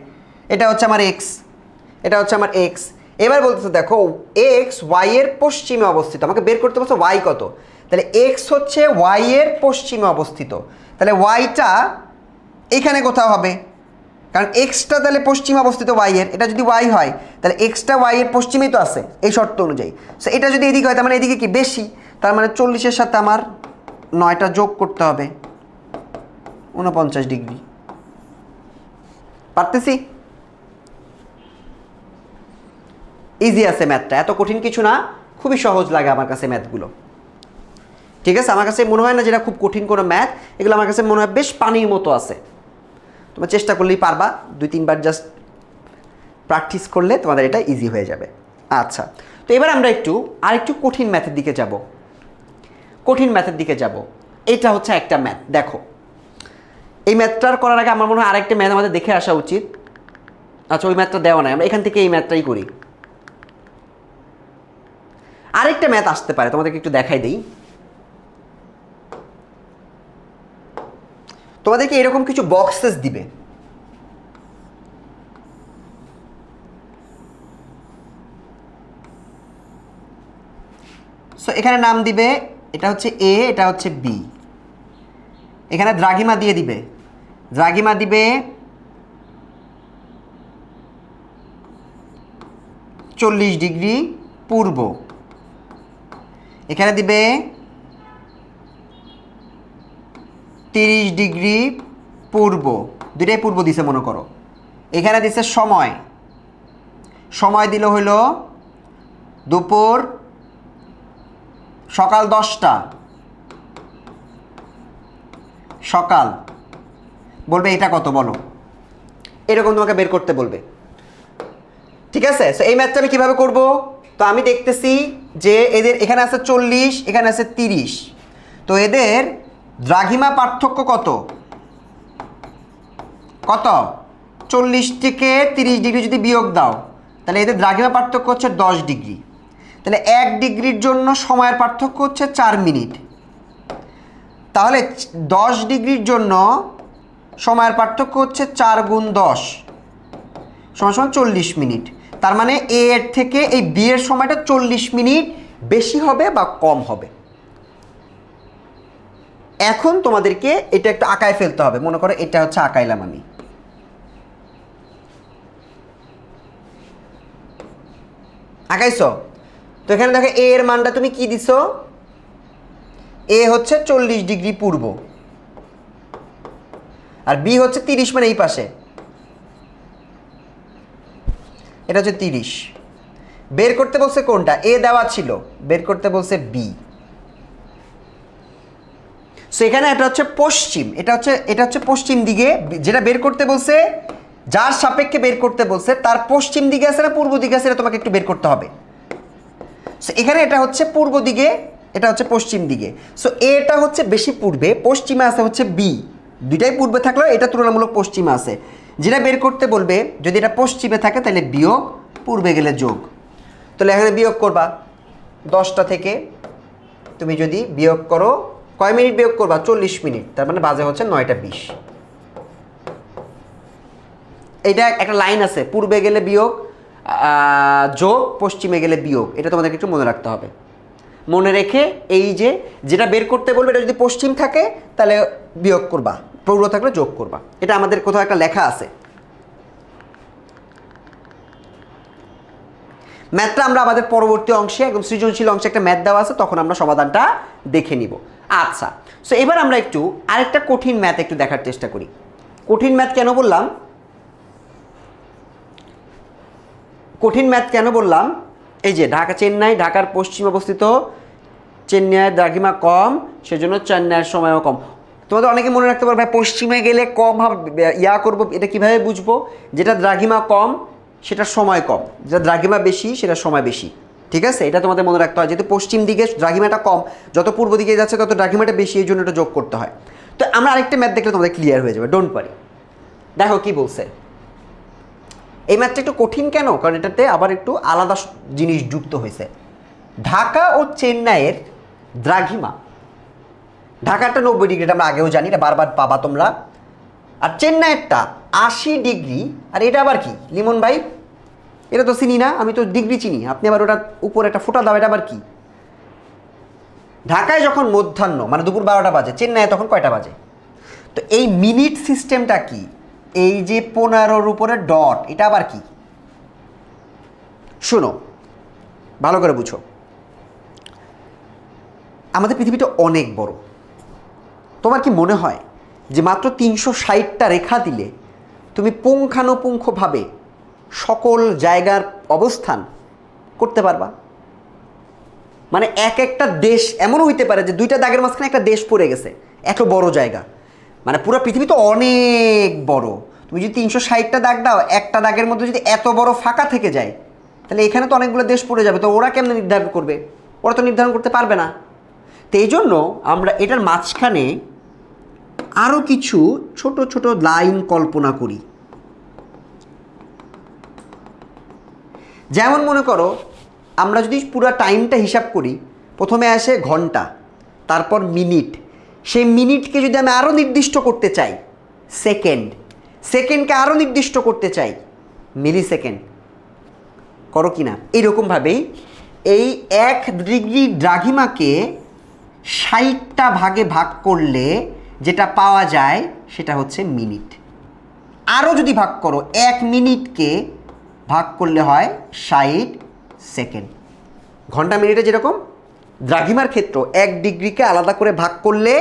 এটা হচ্ছে আমার এক্স, এটা হচ্ছে আমার এক্স। এবার বলতেছে দেখো এক্স ওয়াই এর পশ্চিমে অবস্থিত, আমাকে বের করতে বলছে ওয়াই কত। তাহলে এক্স হচ্ছে ওয়াই এর পশ্চিমে অবস্থিত, তাহলে ওয়াইটা এখানে কোথাও হবে, কারণ এক্সটা তাহলে পশ্চিমে অবস্থিত ওয়াই এর। এটা যদি ওয়াই হয় তাহলে এক্সটা ওয়াই এর পশ্চিমেই তো আছে এই শর্ত অনুযায়ী। সো এটা যদি এদিকে হয় তার মানে এদিকে কি বেশি, তার মানে 40-এর সাথে আমার 9টা যোগ করতে হবে, 49 ডিগ্রি। পারতেছি? ইজি আছে ম্যাথটা, এত কঠিন কিছু না, খুবই সহজ লাগে আমার কাছে ম্যাথগুলো। ঠিক আছে, আমার কাছে মনে হয় না যেটা খুব কঠিন কোনো ম্যাথ, এগুলো আমার কাছে মনে হয় বেশ পানির মতো আছে। তোমরা চেষ্টা করলেই পারবা, 2-3 বার জাস্ট প্র্যাকটিস করলে তোমাদের এটা ইজি হয়ে যাবে। আচ্ছা, তো এবার আমরা আরেকটু কঠিন ম্যাথের দিকে যাব। এটা হচ্ছে একটা ম্যাথ, দেখো এই ম্যাথটার করার আগে আমার মনে হয় আরেকটা ম্যাথ আমাদের দেখে আসা উচিত। আচ্ছা, ওই ম্যাথটা দেওয়া নাই, আমরা এখান থেকে এই ম্যাথটাই করি। আরেকটা ম্যাথ আসতে পারে, তোমাদেরকে একটু দেখাই দিই। তোমাদেরকে এরকম কিছু বক্সেস দিবে, সো এখানে নাম দিবে, এটা হচ্ছে এ, এটা হচ্ছে বি। এখানে দ্রাঘিমা দিয়ে দিবে, দ্রাঘিমা দিবে 40 ডিগ্রি পূর্ব, এখানে দিবে 30 ডিগ্রি পূর্ব, দুটাই পূর্ব দিছে মনে করো। এখানে দিছে সময়, সময় দিল হইল দুপুর সকাল 10টা, সকাল। বলবে এটা কত বলো, এরকম তোমাকে বের করতে বলবে। ঠিক আছে, সো এই ম্যাথটা আমি কীভাবে করব? তো আমি দেখতেছি যে এদের এখানে আছে 40, এখানে আছে 30, তো এদের দ্রাঘিমা পার্থক্য কত, 40 থেকে 30 ডিগ্রি যদি বিয়োগ দাও তাহলে এদের দ্রাঘিমা পার্থক্য হচ্ছে 10 ডিগ্রি। তাহলে 1 ডিগ্রির জন্য সময়ের পার্থক্য হচ্ছে 4 মিনিট। তাহলে 10 ডিগ্রির জন্য সময়ের পার্থক্য হচ্ছে 4 গুণ 10 সমান 40 মিনিট। তার মানে এ এর থেকে এই বি এর সময়টা 40 মিনিট বেশি হবে বা কম হবে। এখন তোমাদেরকে এটা একটু আঁকায় ফেলতে হবে। মনে করো এটা হচ্ছে আঁকাইলাম আমি, আঁকাইছো? তো এখানে দেখো এ এর মানটা তুমি কি দিছো, এ হচ্ছে 40 ডিগ্রি পূর্ব আর বি হচ্ছে 30, মানে এই পাশে এটা হচ্ছে 30। বের করতে বলছে কোনটা, এ দেওয়া ছিল, বের করতে বলছে বি। সো এখানে এটা হচ্ছে পশ্চিম, এটা হচ্ছে পশ্চিম দিকে, যেটা বের করতে বলছে, যার সাপেক্ষে বের করতে বলছে তার পশ্চিম দিকে আছে না পূর্ব দিকে আছে, এটা তোমাকে একটু বের করতে হবে। সো এখানে এটা হচ্ছে পূর্ব দিকে, এটা হচ্ছে পশ্চিম দিকে। সো এটা হচ্ছে বেশি পূর্বে, পশ্চিমে আছে হচ্ছে বি। দুইটাই পূর্বে থাকলেও এটা তুলনামূলক পশ্চিমে আছে। যেটা বের করতে বলবে যদি এটা পশ্চিমে থাকে তাহলে বিয়োগ, পূর্বে গেলে যোগ। তাহলে এখানে বিয়োগ করবা 10টা থেকে তুমি যদি বিয়োগ করো, কয় মিনিট বিয়োগ করবা, 40 মিনিট, তার মানে বাজে হচ্ছে 9টা 20। এইটা একটা লাইন আছে, পূর্বে গেলে বিয়োগ যোগ, পশ্চিমে গেলে বিয়োগ, এটা তোমাদেরকে একটু মনে রাখতে হবে। মনে রেখে এই যে যেটা বের করতে বলবে এটা যদি পশ্চিম থাকে তাহলে বিয়োগ করবা, পূর্ব থাকলে যোগ করবা। এটা আমাদের কোথাও একটা লেখা আছে। ম্যাথটা আমরা আমাদের পরবর্তী অংশে, একদম সৃজনশীল অংশে একটা ম্যাথ দেওয়া আছে, তখন আমরা সমাধানটা দেখে নিব। আচ্ছা, সো এবার আমরা একটু আরেকটা কঠিন ম্যাথ একটু দেখার চেষ্টা করি। কঠিন ম্যাথ কেন বললাম, কঠিন ম্যাথ কেন বললাম, এই যে চেন্নাই, ঢাকার পশ্চিমে অবস্থিত, চেন্নাইয়ের দ্রাঘিমা কম, সেজন্য চেন্নাইয়ের সময়ও কম। তোমাদের অনেকে মনে রাখতে পারবে পশ্চিমে গেলে কম ইয়া করবো, এটা কিভাবে বুঝবো? যেটা দ্রাঘিমা কম সেটার সময় কম, যেটা দ্রাঘিমা বেশি সেটার সময় বেশি। ঠিক আছে, এটা তোমাদের মনে রাখতে হয়, যেহেতু পশ্চিম দিকে দ্রাঘিমাটা কম, যত পূর্ব দিকে যাচ্ছে তত দ্রাঘিমাটা বেশি, এই জন্য এটা যোগ করতে হয়। তো আমরা আরেকটা ম্যাথ দেখলে তোমাদের ক্লিয়ার হয়ে যাবে, ডোন্ট ওয়ারি। দেখো কি বলছে। এই ম্যাথটা একটু কঠিন কেন, কারণ এটাতে আবার একটু আলাদা জিনিস যুক্ত হয়েছে। ঢাকা ও চেন্নাইয়ের দ্রাঘিমা, ঢাকারটা 90 ডিগ্রি, এটা আমরা আগেও জানি, এটা বারবার পাবা তোমরা। আর চেন্নাইয়েরটা 80 ডিগ্রি। আর এটা আবার কি লিমন ভাই? এটা তো চিনি না, আমি তো ডিগ্রি চিনি, আপনি আবার ওটা উপরে একটা ফোঁটা দাও, এটা আবার কি? ঢাকায় যখন মধ্যাহ্ন মানে দুপুর 12টা বাজে, চেন্নাইয়ে তখন কয়টা বাজে? তো এই মিনিট সিস্টেমটা কি? এই যে 15-র উপরে ডট, এটা আবার কি? শোনো ভালো করে বুঝো, আমাদের পৃথিবীটা অনেক বড়। তোমার কি মনে হয় যে মাত্র 360টা রেখা দিলে তুমি পুঙ্খানুপুঙ্খভাবে সকল জায়গার অবস্থান করতে পারবা? মানে এক একটা দেশ এমনও হইতে পারে যে 2টা দাগের মাঝখানে একটা দেশ পড়ে গেছে, এত বড় জায়গা। মানে পুরো পৃথিবী তো অনেক বড়, তুমি যদি 360টা দাগ দাও, একটা দাগের মধ্যে যদি এত বড় ফাঁকা থেকে যায়, তাহলে এখানে তো অনেকগুলো দেশ পড়ে যাবে। তো ওরা কেমনে নির্ধারণ করবে? ওরা তো নির্ধারণ করতে পারবে না। তো এই জন্য আমরা এটার মাঝখানে আরও কিছু ছোট ছোট লাইন কল্পনা করি। যেমন মনে করো আমরা যদি পুরো টাইমটা হিসাব করি, প্রথমে আসে ঘন্টা, তারপর মিনিট, সেই মিনিটকে যদি আমি আরও নির্দিষ্ট করতে চাই সেকেন্ড, সেকেন্ডকে আরও নির্দিষ্ট করতে চাই মিলি সেকেন্ড, করো কি না? এইরকমভাবেই এই 1 ডিগ্রি দ্রাঘিমাকে 60টা ভাগে ভাগ করলে যেটা পাওয়া যায় সেটা হচ্ছে মিনিট। আরও যদি ভাগ করো, 1 মিনিটকে ভাগ করলে হয় 60 সেকেন্ড। ঘন্টা মিনিটে যেরকম দ্রাঘিমার ক্ষেত্র 1 ডিগ্রিকে আলাদা করে ভাগ করলে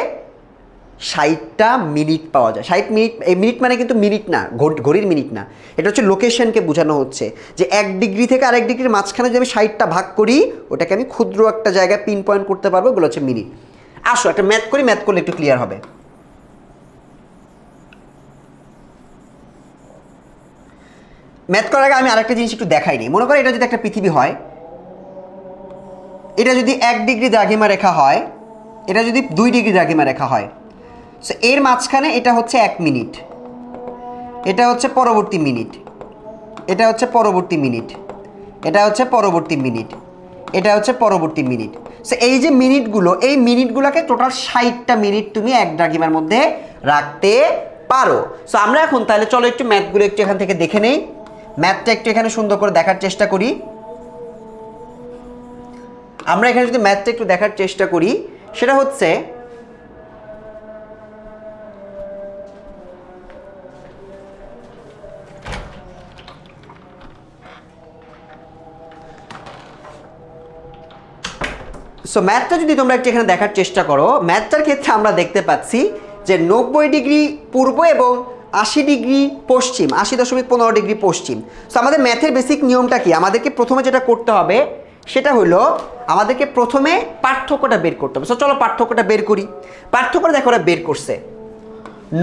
60টা মিনিট পাওয়া যায়। 60 মিনিট, এই মিনিট মানে কিন্তু মিনিট না, ঘড়ির মিনিট না, এটা হচ্ছে লোকেশনকে বোঝানো হচ্ছে যে 1 ডিগ্রি থেকে আরেক ডিগ্রির মাঝখানে যদি আমি 60টা ভাগ করি, ওটাকে আমি ক্ষুদ্র একটা জায়গায় পিন পয়েন্ট করতে পারবো, ওগুলো হচ্ছে মিনিট। আসো একটা ম্যাথ করি, ম্যাথ করলে একটু ক্লিয়ার হবে। ম্যাথ করার আগে আমি আরেকটা জিনিস একটু দেখাই নিই। মনে করো এটা যদি একটা পৃথিবী হয়, এটা যদি 1 ডিগ্রি দ্রাঘিমা রেখা হয়, এটা যদি 2 ডিগ্রি দ্রাঘিমা রেখা হয়, সো এর মাঝখানে এটা হচ্ছে 1 মিনিট, এটা হচ্ছে পরবর্তী মিনিট, এটা হচ্ছে পরবর্তী মিনিট, এটা হচ্ছে পরবর্তী মিনিট, এটা হচ্ছে পরবর্তী মিনিট। সো এই যে মিনিটগুলো, এই মিনিটগুলোকে টোটাল 60টা মিনিট তুমি 1 দ্রাঘিমার মধ্যে রাখতে পারো। সো আমরা এখন তাহলে চলো একটু ম্যাথগুলো একটু এখান থেকে দেখে নেই। ম্যাথটা একটু এখানে সুন্দর করে দেখার চেষ্টা করি। আমরা এখানে যদি ম্যাথটা একটু দেখার চেষ্টা করি, সেটা হচ্ছে সো ম্যাথটা যদি তোমরা একটু এখানে দেখার চেষ্টা করো, ম্যাথটার ক্ষেত্রে আমরা দেখতে পাচ্ছি যে 90 ডিগ্রি পূর্ব এবং 80 ডিগ্রি পশ্চিম, 80.15 ডিগ্রি পশ্চিম। সো আমাদের ম্যাথের বেসিক নিয়মটা কি? আমাদেরকে প্রথমে যেটা করতে হবে সেটা হলো আমাদেরকে প্রথমে পার্থক্যটা বের করতে হবে। সো চলো পার্থক্যটা বের করি। পার্থক্যটা দেখো ওরা বের করছে,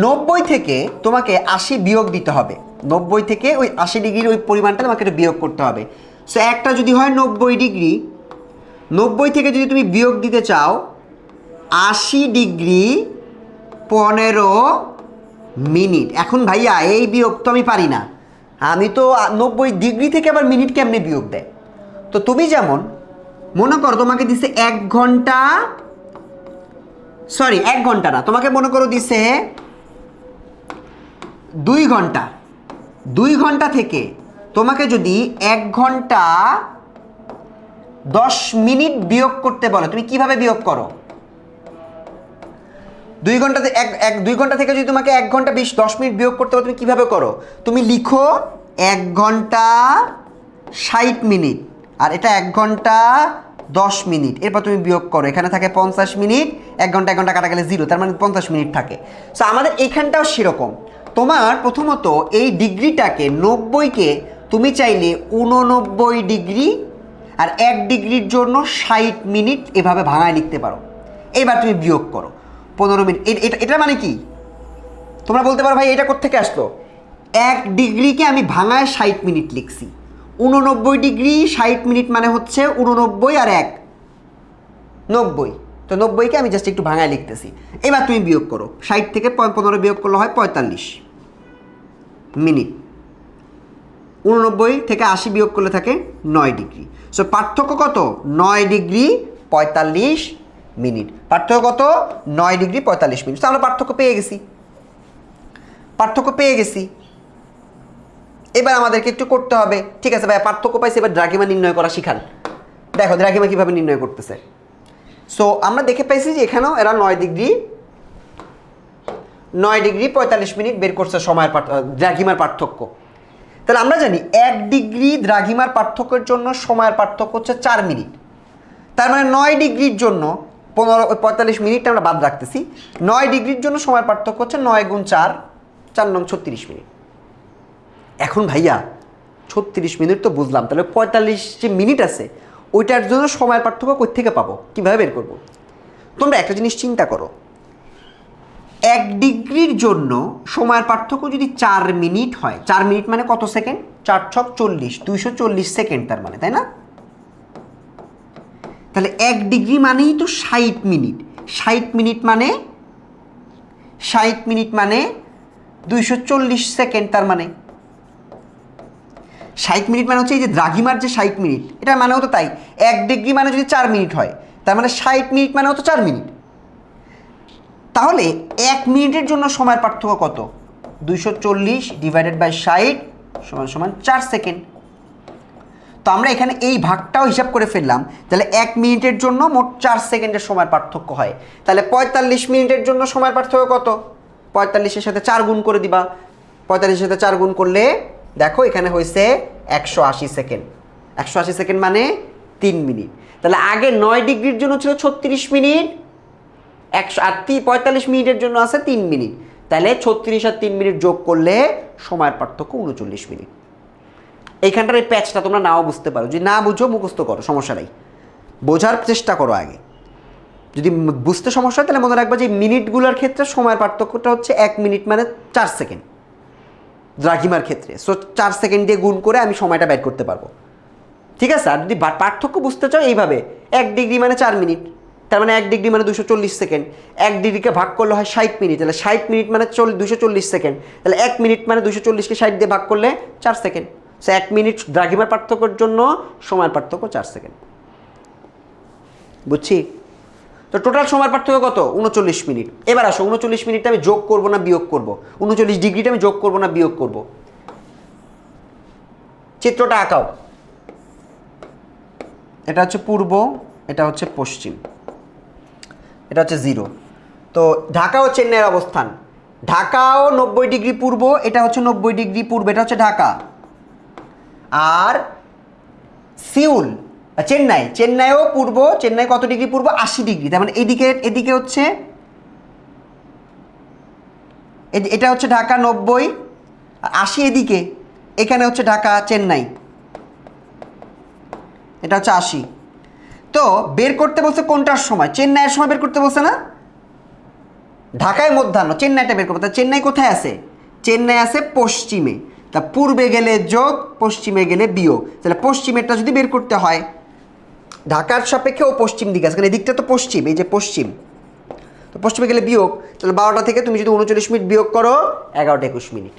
90 থেকে তোমাকে 80 বিয়োগ দিতে হবে। 90 থেকে ওই 80 ডিগ্রির ওই পরিমাণটা তোমাকে একটু বিয়োগ করতে হবে। সো একটা যদি হয় 90 ডিগ্রি, 90 থেকে যদি তুমি বিয়োগ দিতে চাও 80 ডিগ্রি 15 মিনিট। এখন ভাইয়া এই বিয়োগ তো আমি পারি না, আমি তো 90 ডিগ্রি থেকে আবার মিনিট কেমনে বিয়োগ দেয়? তো তুমি যেমন মনে করো তোমাকে দিছে 1 ঘন্টা, সরি 1 ঘন্টা না, তোমাকে মনে করো দিছে 2 ঘন্টা। 2 ঘন্টা থেকে তোমাকে যদি 1 ঘন্টা 10 মিনিট বিয়োগ করতে বলো, তুমি কিভাবে বিয়োগ করো? 2 ঘন্টাতে 2 ঘন্টা থেকে যদি তোমাকে 1 ঘন্টা 10 মিনিট বিয়োগ করতে বলো, তুমি কিভাবে করো? তুমি লিখো 1 ঘন্টা 60 মিনিট আর এটা 1 ঘন্টা 10 মিনিট, এরপর তুমি বিয়োগ করো, এখানে থাকে 50 মিনিট, 1 ঘন্টা 1 ঘন্টা কাটা গেলে 0, তার মানে 50 মিনিট থাকে। সো আমাদের এইখানটাও সেরকম, তোমার প্রথমত এই ডিগ্রিটাকে 90কে তুমি চাইলে 89 ডিগ্রি আর 1 ডিগ্রির জন্য 60 মিনিট এভাবে ভাঙায় লিখতে পারো। এবার তুমি বিয়োগ করো 15 মিনিট। এটা মানে কি? তোমরা বলতে পারো ভাই এটা কোত্থেকে আসলো? 1 ডিগ্রিকে আমি ভাঙায় 60 মিনিট লিখছি, 89 ডিগ্রি 60 মিনিট মানে হচ্ছে 89 আর 1 90। তো 90কে আমি জাস্ট একটু ভাঙায় লিখতেছি। এবার তুমি বিয়োগ করো, 60 থেকে 15 বিয়োগ করলে হয় 45 মিনিট, 89 থেকে 80 বিয়োগ করলে থাকে 9 ডিগ্রি। সো পার্থক্য কত? 9 ডিগ্রি 45 মিনিট। পার্থক্য কত? 9 ডিগ্রি 45 মিনিট। তো আমরা পার্থক্য পেয়ে গেছি, পার্থক্য পেয়ে গেছি। এবার আমাদেরকে একটু করতে হবে, ঠিক আছে ভাই পার্থক্য পাইছি, এবার দ্রাঘিমা নির্ণয় করা শিখান। দেখো দ্রাঘিমা কীভাবে নির্ণয় করতেছে। সো আমরা দেখে পাইছি যে এখানেও এরা 9 ডিগ্রি 45 মিনিট বের করছে সময়ের দ্রাঘিমার পার্থক্য। তাহলে আমরা জানি 1 ডিগ্রি দ্রাঘিমার পার্থক্যের জন্য সময়ের পার্থক্য হচ্ছে 4 মিনিট। তার মানে 9 ডিগ্রির জন্য 45 মিনিটটা আমরা বাদ রাখতেছি, 9 ডিগ্রির জন্য সময়ের পার্থক্য হচ্ছে 9 গুণ 4, 4 নং 36 মিনিট। এখন ভাইয়া 36 মিনিট তো বুঝলাম, তাহলে 45 যে মিনিট আছে ওইটার জন্য সময়ের পার্থক্য কোথা থেকে পাবো, কীভাবে বের করবো? তোমরা একটা জিনিস চিন্তা করো, 1 ডিগ্রির জন্য সময়ের পার্থক্য যদি 4 মিনিট হয়, 4 মিনিট মানে কত সেকেন্ড? 4 ছক 40, 240 সেকেন্ড তার মানে, তাই না? তাহলে 1 ডিগ্রি মানেই তো 60 মিনিট, 60 মিনিট মানে 60 মিনিট মানে 240 সেকেন্ড, তার মানে 60 মিনিট মানে হচ্ছে এই যে দ্রাঘিমার যে 60 মিনিট, এটা মানেও তো তাই। 1 ডিগ্রি মানে যদি 4 মিনিট হয়, তার মানে 60 মিনিট মানেও তো 4 মিনিট। তাহলে 1 মিনিটের জন্য সময়ের পার্থক্য কত? 240 ডিভাইডেড বাই 60 সমান সমান 4 সেকেন্ড। তো আমরা এখানে এই ভাগটাও হিসাব করে ফেললাম, তাহলে 1 মিনিটের জন্য মোট 4 সেকেন্ডের সময়ের পার্থক্য হয়। তাহলে 45 মিনিটের জন্য সময়ের পার্থক্য কত? 45-এর সাথে 4 গুণ করে দিবা, 45-এর সাথে 4 গুণ করলে দেখো এখানে হয়েছে 180 সেকেন্ড। 180 সেকেন্ড মানে 3 মিনিট। তাহলে আগে 9 ডিগ্রির জন্য ছিল 36 মিনিট, 45 মিনিটের জন্য আছে 3 মিনিট, তাহলে 36 আর 3 মিনিট যোগ করলে সময়ের পার্থক্য 39 মিনিট। এইখানটার এই প্যাচটা তোমরা নাও বুঝতে পারো, যদি না বুঝো মুখস্থ করো, সমস্যা নাই, বোঝার চেষ্টা করো আগে। যদি বুঝতে সমস্যা হয় তাহলে মনে রাখবা যে মিনিটগুলোর ক্ষেত্রে সময়ের পার্থক্যটা হচ্ছে 1 মিনিট মানে 4 সেকেন্ড দ্রাঘিমার ক্ষেত্রে। সো 4 সেকেন্ড দিয়ে গুণ করে আমি সময়টা বের করতে পারবো, ঠিক আছে? আর যদি পার্থক্য বুঝতে চাও এইভাবে, 1 ডিগ্রি মানে 4 মিনিট, তার মানে 1 ডিগ্রি মানে 240 সেকেন্ড, 1 ডিগ্রিকে ভাগ করলে হয় 60 মিনিট, তাহলে 60 মিনিট মানে 240 সেকেন্ড, তাহলে 1 মিনিট মানে 240কে 60 দিয়ে ভাগ করলে 4 সেকেন্ড। সো 1 মিনিট দ্রাঘিমার পার্থক্যের জন্য সময়ের পার্থক্য 4 সেকেন্ড। বুঝছি? তো টোটাল সময়ের পার্থক্য কত? 39 মিনিট। এবার আসো 39 মিনিটটা আমি যোগ করবো না বিয়োগ করবো? 39 ডিগ্রিটা আমি যোগ করবো না বিয়োগ করবো? চিত্রটা আঁকাও। এটা হচ্ছে পূর্ব, এটা হচ্ছে পশ্চিম, এটা হচ্ছে 0। তো ঢাকা ও চেন্নাইয়ের অবস্থান, ঢাকাও 90 ডিগ্রি পূর্ব, এটা হচ্ছে 90 ডিগ্রি পূর্ব, এটা হচ্ছে ঢাকা। আর সিউল চেন্নাইও পূর্ব, চেন্নাই কত ডিগ্রি পূর্ব? 80 ডিগ্রি। তার মানে এদিকে হচ্ছে, এটা হচ্ছে ঢাকা 90, 80 এদিকে, এখানে হচ্ছে ঢাকা চেন্নাই, এটা হচ্ছে 80। তো বের করতে বলছে কোনটার সময়? চেন্নাইয়ের সময় বের করতে বলছে না? ঢাকায় মধ্যাহ্ন, চেন্নাইটা বের করবো। তা চেন্নাই কোথায় আছে? চেন্নাই আছে পশ্চিমে। তা পূর্বে গেলে যোগ, পশ্চিমে গেলে বিয়োগ। তাহলে পশ্চিমেরটা যদি বের করতে হয়, ঢাকার সাপেক্ষে ও পশ্চিম দিকে আছে, কারণ এদিকটা তো পশ্চিম, এই যে পশ্চিম, তো পশ্চিমে গেলে বিয়োগ। তাহলে 12টা থেকে তুমি যদি 39 মিনিট বিয়োগ করো, 11টা 21 মিনিট।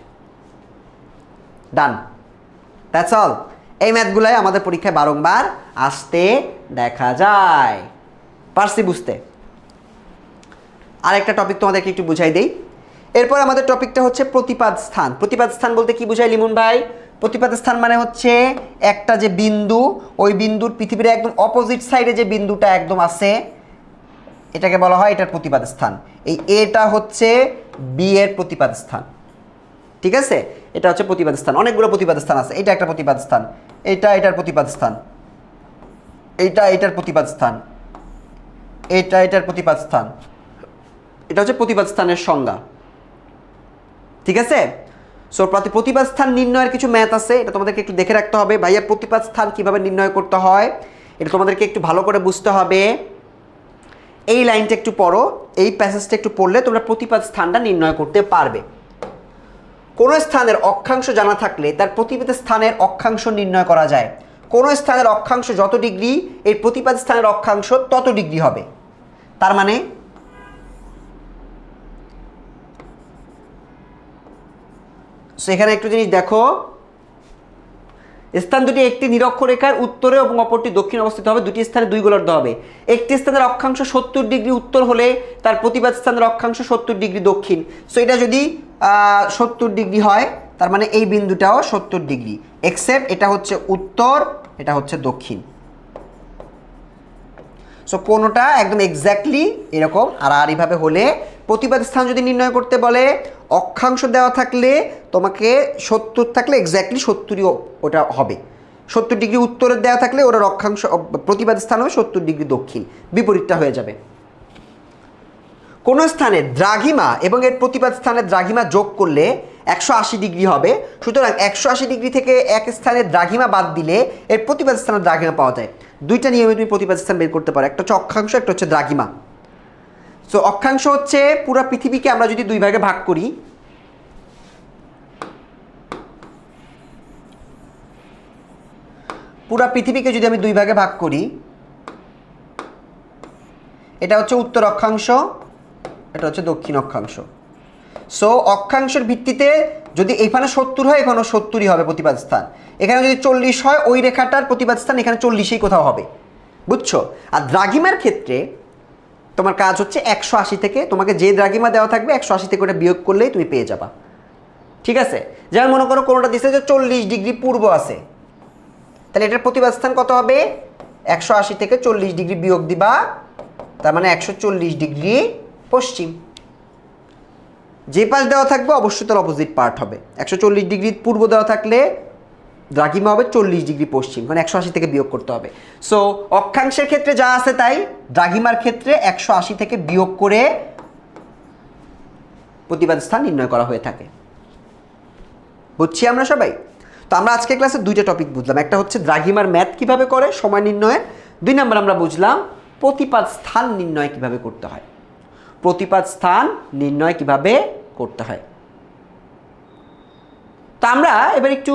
Done, that's all. এই ম্যাথগুলাই আমাদের পরীক্ষায় বারংবার আসতে দেখা যায়। পারছি বুঝতে? আরেকটা টপিক তোমাদেরকে একটু বুঝাই দেই। এরপর আমাদের টপিকটা হচ্ছে প্রতিপাদ স্থান। প্রতিপাদ স্থান বলতে কি বুঝাই লিমন ভাই? প্রতিপাদ স্থান মানে হচ্ছে একটা যে বিন্দু, ওই বিন্দুর পৃথিবীর একদম অপোজিট সাইডে যে বিন্দুটা একদম আছে, এটাকে বলা হয় এটার প্রতিপাদ স্থান। এই এটা হচ্ছে বি এর প্রতিপাদ স্থান, ঠিক আছে? এটা হচ্ছে প্রতিপাদ স্থান। অনেকগুলো প্রতিপাদ স্থান আছে। এটা একটা প্রতিপাদ স্থান, এটা এটার প্রতিপাদ স্থান, এইটা এটার প্রতিপাদ স্থান, এটা এটার প্রতিপাদ স্থান। এটা হচ্ছে প্রতিপাদ স্থানের সংজ্ঞা, ঠিক আছে? সো প্রতিপাদ স্থান নির্ণয়ের কিছু ম্যাথ আছে, এটা তোমাদেরকে একটু দেখে রাখতে হবে। ভাইয়া প্রতিপাদ স্থান কীভাবে নির্ণয় করতে হয় এটা তোমাদেরকে একটু ভালো করে বুঝতে হবে। এই লাইনটা একটু পড়ো, এই প্যাসেজটা একটু পড়লে তোমরা প্রতিপাদ স্থানটা নির্ণয় করতে পারবে। কোনো স্থানের অক্ষাংশ জানা থাকলে তার প্রতিপাদ স্থানের অক্ষাংশ নির্ণয় করা যায়। কোনো স্থানের অক্ষাংশ যত ডিগ্রি, এই প্রতিপাদ স্থানের অক্ষাংশ তত ডিগ্রি হবে। তার মানে সেখানে একটু জিনিস দেখো, স্থান দুটি একটি নিরক্ষরেখার উত্তরে এবং অপরটি দক্ষিণে অবস্থিত হবে। দুটি স্থানে 2 গোলক হবে। একটি স্থানের অক্ষাংশ 70 ডিগ্রি উত্তর হলে তার প্রতিবাদ স্থানের অক্ষাংশ 70 ডিগ্রি দক্ষিণ। সো এটা যদি 70 ডিগ্রি হয়, তার মানে এই বিন্দুটাও 70 ডিগ্রি, এক্সেপ্ট এটা হচ্ছে উত্তর, এটা হচ্ছে দক্ষিণ। সো কোনোটা একদম এক্স্যাক্টলি এরকম আড়াআড়িভাবে হলে, প্রতিবাদ স্থান যদি নির্ণয় করতে বলে, অক্ষাংশ দেওয়া থাকলে তোমাকে 70 থাকলে এক্স্যাক্টলি 70ই ওটা হবে। 70 ডিগ্রি উত্তরের দেওয়া থাকলে ওটার অক্ষাংশ প্রতিবাদ স্থান হবে 70 ডিগ্রি দক্ষিণ, বিপরীতটা হয়ে যাবে। কোনো স্থানে দ্রাঘিমা এবং এর প্রতিবাদ স্থানের দ্রাঘিমা যোগ করলে 180 ডিগ্রি হবে। সুতরাং 180 ডিগ্রি থেকে এক স্থানের দ্রাঘিমা বাদ দিলে এর প্রতিবাদ স্থানের দ্রাঘিমা পাওয়া যায়। দুইটা নিয়মে তুমি প্রতিবাদ স্থান বের করতে পারো, একটা হচ্ছে অক্ষাংশ, একটা হচ্ছে দ্রাঘিমা। সো অক্ষাংশ হচ্ছে পুরো পৃথিবীকে আমরা যদি 2 ভাগে ভাগ করি, পুরো পৃথিবীকে যদি আমি 2 ভাগে ভাগ করি, এটা হচ্ছে উত্তর অক্ষাংশ, এটা হচ্ছে দক্ষিণ অক্ষাংশ। সো অক্ষাংশের ভিত্তিতে যদি এখানে 70 হয়, এখানেও 70ই হবে প্রতিবাদ স্থান। এখানে যদি 40 হয়, ওই রেখাটার প্রতিবাদ স্থান এখানে 40ই কোথাও হবে, বুঝছো? আর দ্রাঘিমার ক্ষেত্রে তোমার কাজ হচ্ছে 180 থেকে, তোমাকে যে দ্রাঘিমা দেওয়া থাকবে 180 থেকে ওটা বিয়োগ করলেই তুমি পেয়ে যাবা, ঠিক আছে? যেমন মনে করো কোনোটা দিচ্ছে যে 40 ডিগ্রি পূর্ব আছে, তাহলে এটার প্রতিবাদ স্থান কত হবে? 180 থেকে 40 ডিগ্রি বিয়োগ দিবা, তার মানে 140 ডিগ্রি পশ্চিম। যে পাশ দেওয়া থাকবে অবশ্যই তার অপোজিট পার্ট হবে। 140 ডিগ্রি পূর্ব দেওয়া থাকলে দ্রাঘিমা হবে 40 ডিগ্রি পশ্চিম, মানে 180 থেকে বিয়োগ করতে হবে। সো অক্ষাংশের ক্ষেত্রে যা আছে তাই, দ্রাঘিমার ক্ষেত্রে 180 থেকে বিয়োগ করে প্রতিবাদ স্থান নির্ণয় করা হয়ে থাকে। বুঝছি আমরা সবাই? তো আমরা আজকে ক্লাসে 2টা টপিক বুঝলাম। একটা হচ্ছে দ্রাঘিমার ম্যাথ কিভাবে করে সময় নির্ণয়ের, 2 নম্বর আমরা বুঝলাম প্রতিপাদ স্থান নির্ণয় কিভাবে করতে হয়। প্রতিপাদ স্থান নির্ণয় কিভাবে করতে হয়। তা আমরা এবার একটু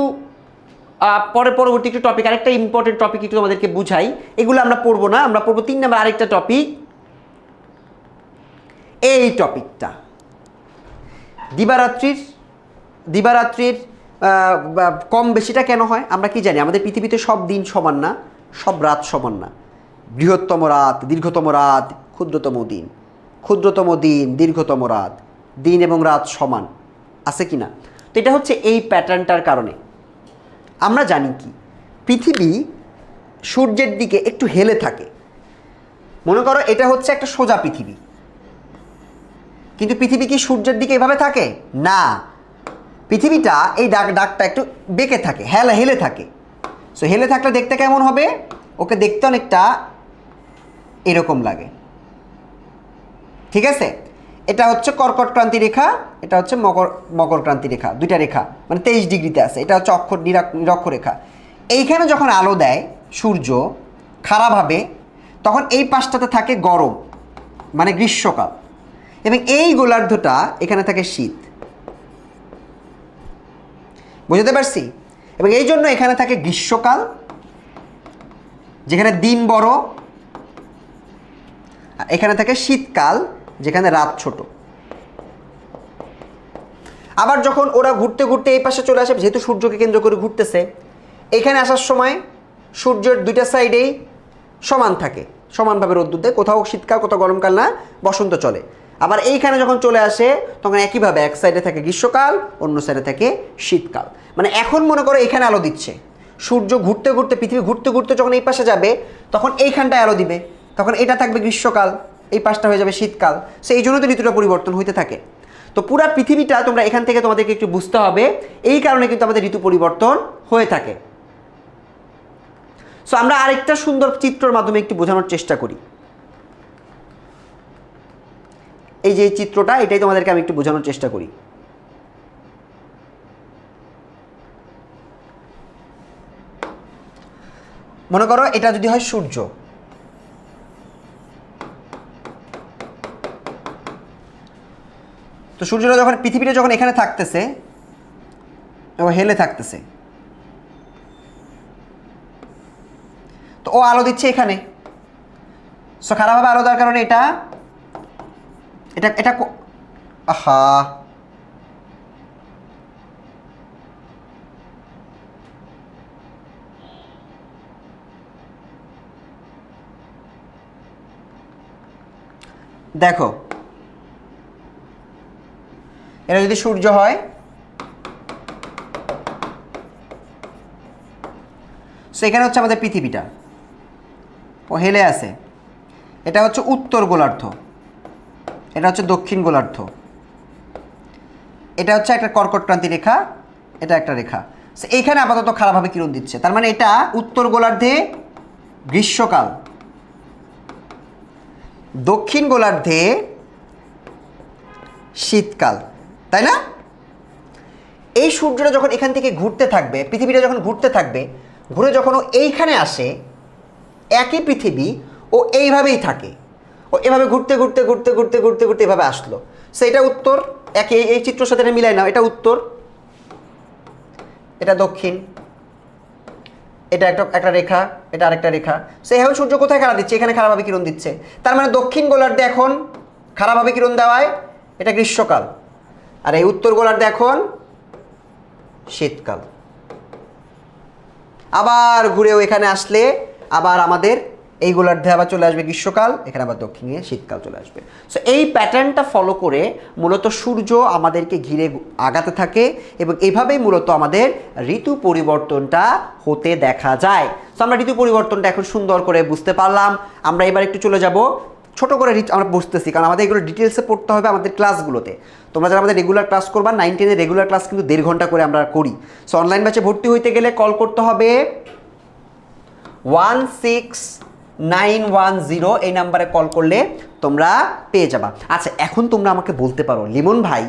পরবর্তী একটু টপিক, আরেকটা ইম্পর্টেন্ট টপিক একটু আমাদেরকে বুঝাই। এগুলো আমরা পড়বো না, আমরা পড়বো 3 নম্বর আরেকটা টপিক। এই টপিকটা দিবারাত্রির কম বেশিটা কেন হয় আমরা কি জানি? আমাদের পৃথিবীতে সব দিন সমান না, সব রাত সমান না। বৃহত্তম রাত, দীর্ঘতম রাত, ক্ষুদ্রতম দিন, ক্ষুদ্রতম দিন, দীর্ঘতম রাত, দিন এবং রাত সমান আছে কি না? তো এটা হচ্ছে এই প্যাটার্নটার কারণে। আমরা জানি কি, পৃথিবী সূর্যের দিকে একটু হেলে থাকে। মনে করো এটা হচ্ছে একটা সোজা পৃথিবী, কিন্তু পৃথিবী কি সূর্যের দিকে এভাবে থাকে? না, পৃথিবীটা এই ডাকটা একটু বেঁকে থাকে, হেলে থাকে। সো হেলে থাকলে দেখতে কেমন হবে? ওকে দেখতে অনেকটা এরকম লাগে, ঠিক আছে? এটা হচ্ছে কর্কট ক্রান্তি রেখা, এটা হচ্ছে মকর ক্রান্তি রেখা, দুইটা রেখা মানে 23 ডিগ্রিতে আছে। এটা হচ্ছে নিরক্ষরেখা। এইখানে যখন আলো দেয় সূর্য খাড়াভাবে, তখন এই পাশটাতে থাকে গরম মানে গ্রীষ্মকাল, এবং এই গোলার্ধটা এখানে থাকে শীত। বুঝতে পারছি? এবং এই জন্য এখানে থাকে গ্রীষ্মকাল, যেখানে দিন বড়, আর এখানে থাকে শীতকাল, যেখানে রাত ছোট। আবার যখন ওরা ঘুরতে ঘুরতে এই পাশে চলে আসে, যেহেতু সূর্যকে কেন্দ্র করে ঘুরতেছে, এখানে আসার সময় সূর্যের দুইটা সাইডেই সমান থাকে, সমানভাবে রোদ্দুর দেয়, কোথাও শীতকাল কোথাও গরমকাল না, বসন্ত চলে। আবার এইখানে যখন চলে আসে তখন একইভাবে এক সাইডে থাকে গ্রীষ্মকাল, অন্য সাইডে থাকে শীতকাল। মানে এখন মনে করো এখানে আলো দিচ্ছে, সূর্য ঘুরতে ঘুরতে, পৃথিবী ঘুরতে ঘুরতে যখন এই পাশে যাবে তখন এইখানটায় আলো দিবে, তখন এটা থাকবে গ্রীষ্মকাল, এই পাশটা হয়ে যাবে শীতকাল। সো এই জন্য তো ঋতুটা পরিবর্তন হইতে থাকে। তো পুরা পৃথিবীটা তোমরা এখান থেকে তোমাদেরকে একটু বুঝতে হবে, এই কারণে কিন্তু আমাদের ঋতু পরিবর্তন হয়ে থাকে। সো আমরা আরেকটা সুন্দর চিত্রের মাধ্যমে একটু বোঝানোর চেষ্টা করি। এই যে চিত্রটা, এটাই তোমাদেরকে আমি একটু বোঝানোর চেষ্টা করি। মনে করো এটা যদি হয় সূর্য, তো সূর্যটা যখন, পৃথিবীটা যখন এখানে থাকতেছে এবং হেলে থাকতেছে, তো ও আলো দিচ্ছে এখানে। সো খারাপভাবে আলো দেওয়ার কারণে এটা এটা এটা আহা, দেখো এটা যদি সূর্য হয়, সেখানে হচ্ছে আমাদের পৃথিবীটা, ও হেলে আছে। এটা হচ্ছে উত্তর গোলার্ধ, এটা হচ্ছে দক্ষিণ গোলার্ধ, এটা হচ্ছে একটা কর্কট ক্রান্তি রেখা, এটা একটা রেখা। এইখানে আপাতত খারাপভাবে কিরণ দিচ্ছে, তার মানে এটা উত্তর গোলার্ধে গ্রীষ্মকাল, দক্ষিণ গোলার্ধে শীতকাল, তাই না? এই সূর্যটা যখন এখান থেকে ঘুরতে থাকবে, পৃথিবীটা যখন ঘুরতে থাকবে, ঘুরে যখন ও এইখানে আসে, একই পৃথিবী ও এইভাবেই থাকে, ও এভাবে ঘুরতে ঘুরতে ঘুরতে ঘুরতে ঘুরতে ঘুরতে এভাবে আসলো। সেটা উত্তর, একই এই চিত্রের সাথে মিলাই নাও, এটা উত্তর, এটা দক্ষিণ, এটা একটা রেখা, এটা আরেকটা রেখা। সেইভাবে সূর্য কোথায় খারাপ দিচ্ছে? এখানে খারাপভাবে কিরণ দিচ্ছে। তার মানে দক্ষিণ গোলার্ধে এখন খারাপভাবে কিরণ দেওয়ায় এটা গ্রীষ্মকাল, আর এই উত্তর গোলার্ধে এখন শীতকাল। আবার ঘুরেও এখানে আসলে আবার আমাদের এই গোলার্ধে আবার চলে আসবে গ্রীষ্মকাল, এখানে আবার দক্ষিণে শীতকাল চলে আসবে। সো এই প্যাটার্নটা ফলো করে মূলত সূর্য আমাদেরকে ঘিরে আগাতে থাকে, এবং এভাবেই মূলত আমাদের ঋতু পরিবর্তনটা হতে দেখা যায়। সো আমরা ঋতু পরিবর্তনটা এখন সুন্দর করে বুঝতে পারলাম। আমরা এবার একটু চলে যাব ছোট করে আমরা বুঝতেছি, কারণ আমাদের এগুলো ডিটেলসে পড়তে হবে আমাদের ক্লাসগুলোতে। তোমরা যারা আমাদের রেগুলার ক্লাস করবা, 9, 10-এর রেগুলার ক্লাস কিন্তু 1.5 ঘন্টা করে আমরা করি। সো অনলাইন ব্যাচে ভর্তি হইতে গেলে কল করতে হবে 16910, এই নাম্বারে কল করলে তোমরা পেয়ে যাবা। আচ্ছা, এখন তোমরা আমাকে বলতে পারো, লিমন ভাই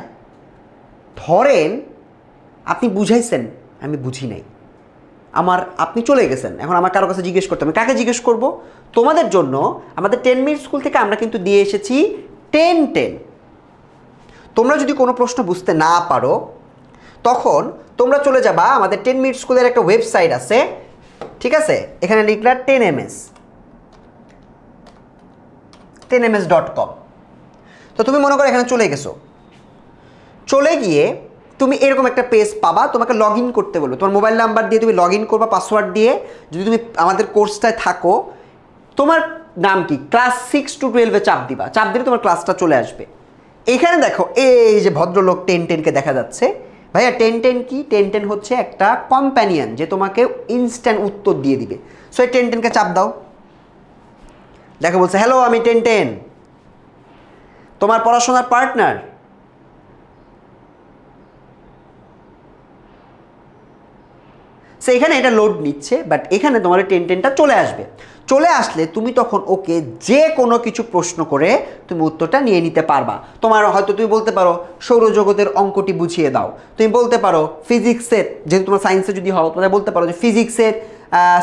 ধরেন আপনি বুঝাইছেন, আমি বুঝি নাই, আপনি চলে গেছেন, এখন আমার কারো কাছে জিজ্ঞেস করতে হবে, কাকে জিজ্ঞেস করব? তোমাদের জন্য আমাদের 10 মিনিট স্কুল থেকে আমরা কিন্তু দিয়ে এসেছি 10-10। তোমরা যদি কোনো প্রশ্ন বুঝতে না পারো, তখন তোমরা চলে যাবা আমাদের 10 মিনিট স্কুলের একটা ওয়েবসাইট আছে, ঠিক আছে? এখানে লিখলা 10ms.com। তো তুমি মনে করো এখানে চলে গেছো, চলে গিয়ে তুমি এরকম একটা পেজ পাবা, তোমাকে লগ ইন করতে বলবে, তোমার মোবাইল নাম্বার দিয়ে তুমি লগ ইন করবা, পাসওয়ার্ড দিয়ে। যদি তুমি আমাদের কোর্সটায় থাকো, তোমার নাম কি, ক্লাস 6 to 12-এ চাপ দিবা, চাপ দিলে তোমার ক্লাসটা চলে আসবে। এইখানে দেখো এই যে ভদ্রলোক 10-10কে দেখা যাচ্ছে। ভাইয়া 10-10 কি? 10-10 হচ্ছে একটা কম্প্যানিয়ন, যে তোমাকে ইনস্ট্যান্ট উত্তর দিয়ে দিবে। সো এই 10-10কে চাপ দাও, দেখো বলছে হ্যালো আমি 10-10, তোমার পড়াশোনার পার্টনার। সো এখানে এটা লোড নিচ্ছে, বাট এখানে তোমার 10-10টা চলে আসবে। চলে আসলে তুমি তখন ওকে যে কোনো কিছু প্রশ্ন করে তুমি উত্তরটা নিয়ে নিতে পারবা। তোমার হয়তো তুমি বলতে পারো সৌরজগতের অঙ্কটি বুঝিয়ে দাও, তুমি বলতে পারো ফিজিক্সের, যেহেতু তোমার সায়েন্সে যদি হও তাহলে বলতে পারো যে ফিজিক্সের,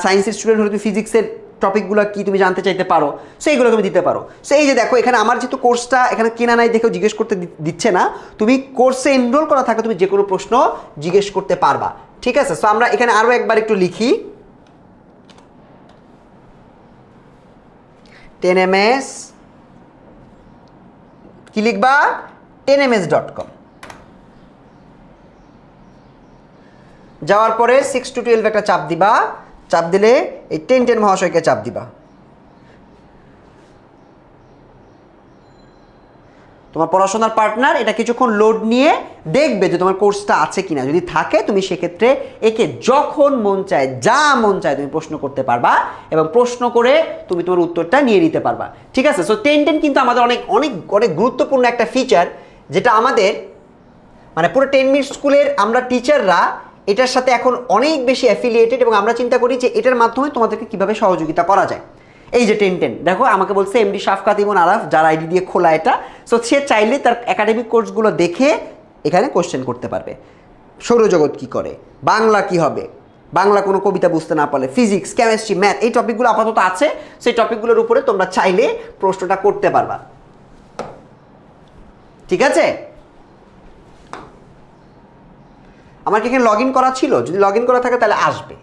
সায়েন্সের স্টুডেন্ট হলে তুমি ফিজিক্সের টপিকগুলো কি তুমি জানতে চাইতে পারো, সো এইগুলো তুমি দিতে পারো। সো এই যে দেখো এখানে আমার যেহেতু কোর্সটা এখানে কেনা নাই দেখেও জিজ্ঞেস করতে দিচ্ছে না, তুমি কোর্সে এনরোল করা থাকে তুমি যে কোনো প্রশ্ন জিজ্ঞেস করতে পারবা, ঠিক আছে? সো আমরা এখানে আরও একবার একটু লিখি 10ms, কি লিখবা 10ms.com। যাওয়ার পরে 6 to 12 একটা চাপ দিবা, চাপ দিলে এই 10-10 মহাশয়কে চাপ দিবা। তোমার পড়াশোনার পার্টনার এটা কিছুক্ষণ লোড নিয়ে দেখবে যে তোমার কোর্সটা আছে কিনা, যদি থাকে তুমি সেক্ষেত্রে একে যখন মন চায় যা মন চায় তুমি প্রশ্ন করতে পারবা এবং প্রশ্ন করে তুমি তোমার উত্তরটা নিয়ে নিতে পারবা, ঠিক আছে? সো 10-10 কিন্তু আমাদের অনেক অনেক অনেক গুরুত্বপূর্ণ একটা ফিচার, যেটা আমাদের মানে পুরো 10 মিনিট স্কুলের আমরা টিচাররা এটার সাথে এখন অনেক বেশি অ্যাফিলিয়েটেড এবং আমরা চিন্তা করি যে এটার মাধ্যমে তোমাদেরকে কীভাবে সহযোগিতা করা যায়। এই যে 10-10 দেখো আমাকে বলছে এমডি শাফকাত ইবন আরাফ, যার আইডি দিয়ে খোলা এটা, সো সে চাইলে তার একাডেমিক কোর্সগুলো দেখে এখানে কোশ্চেন করতে পারবে। সৌরজগৎ কি করে, বাংলা কি হবে, বাংলা কোনো কবিতা বুঝতে না পারলে, ফিজিক্স, কেমিস্ট্রি, ম্যাথ, এই টপিকগুলো আপাতত আছে, সেই টপিকগুলোর উপরে তোমরা চাইলে প্রশ্নটা করতে পারবা, ঠিক আছে? আমার কি এখানে লগ ইন করা ছিল? যদি লগ ইন করা থাকে তাহলে আসবে।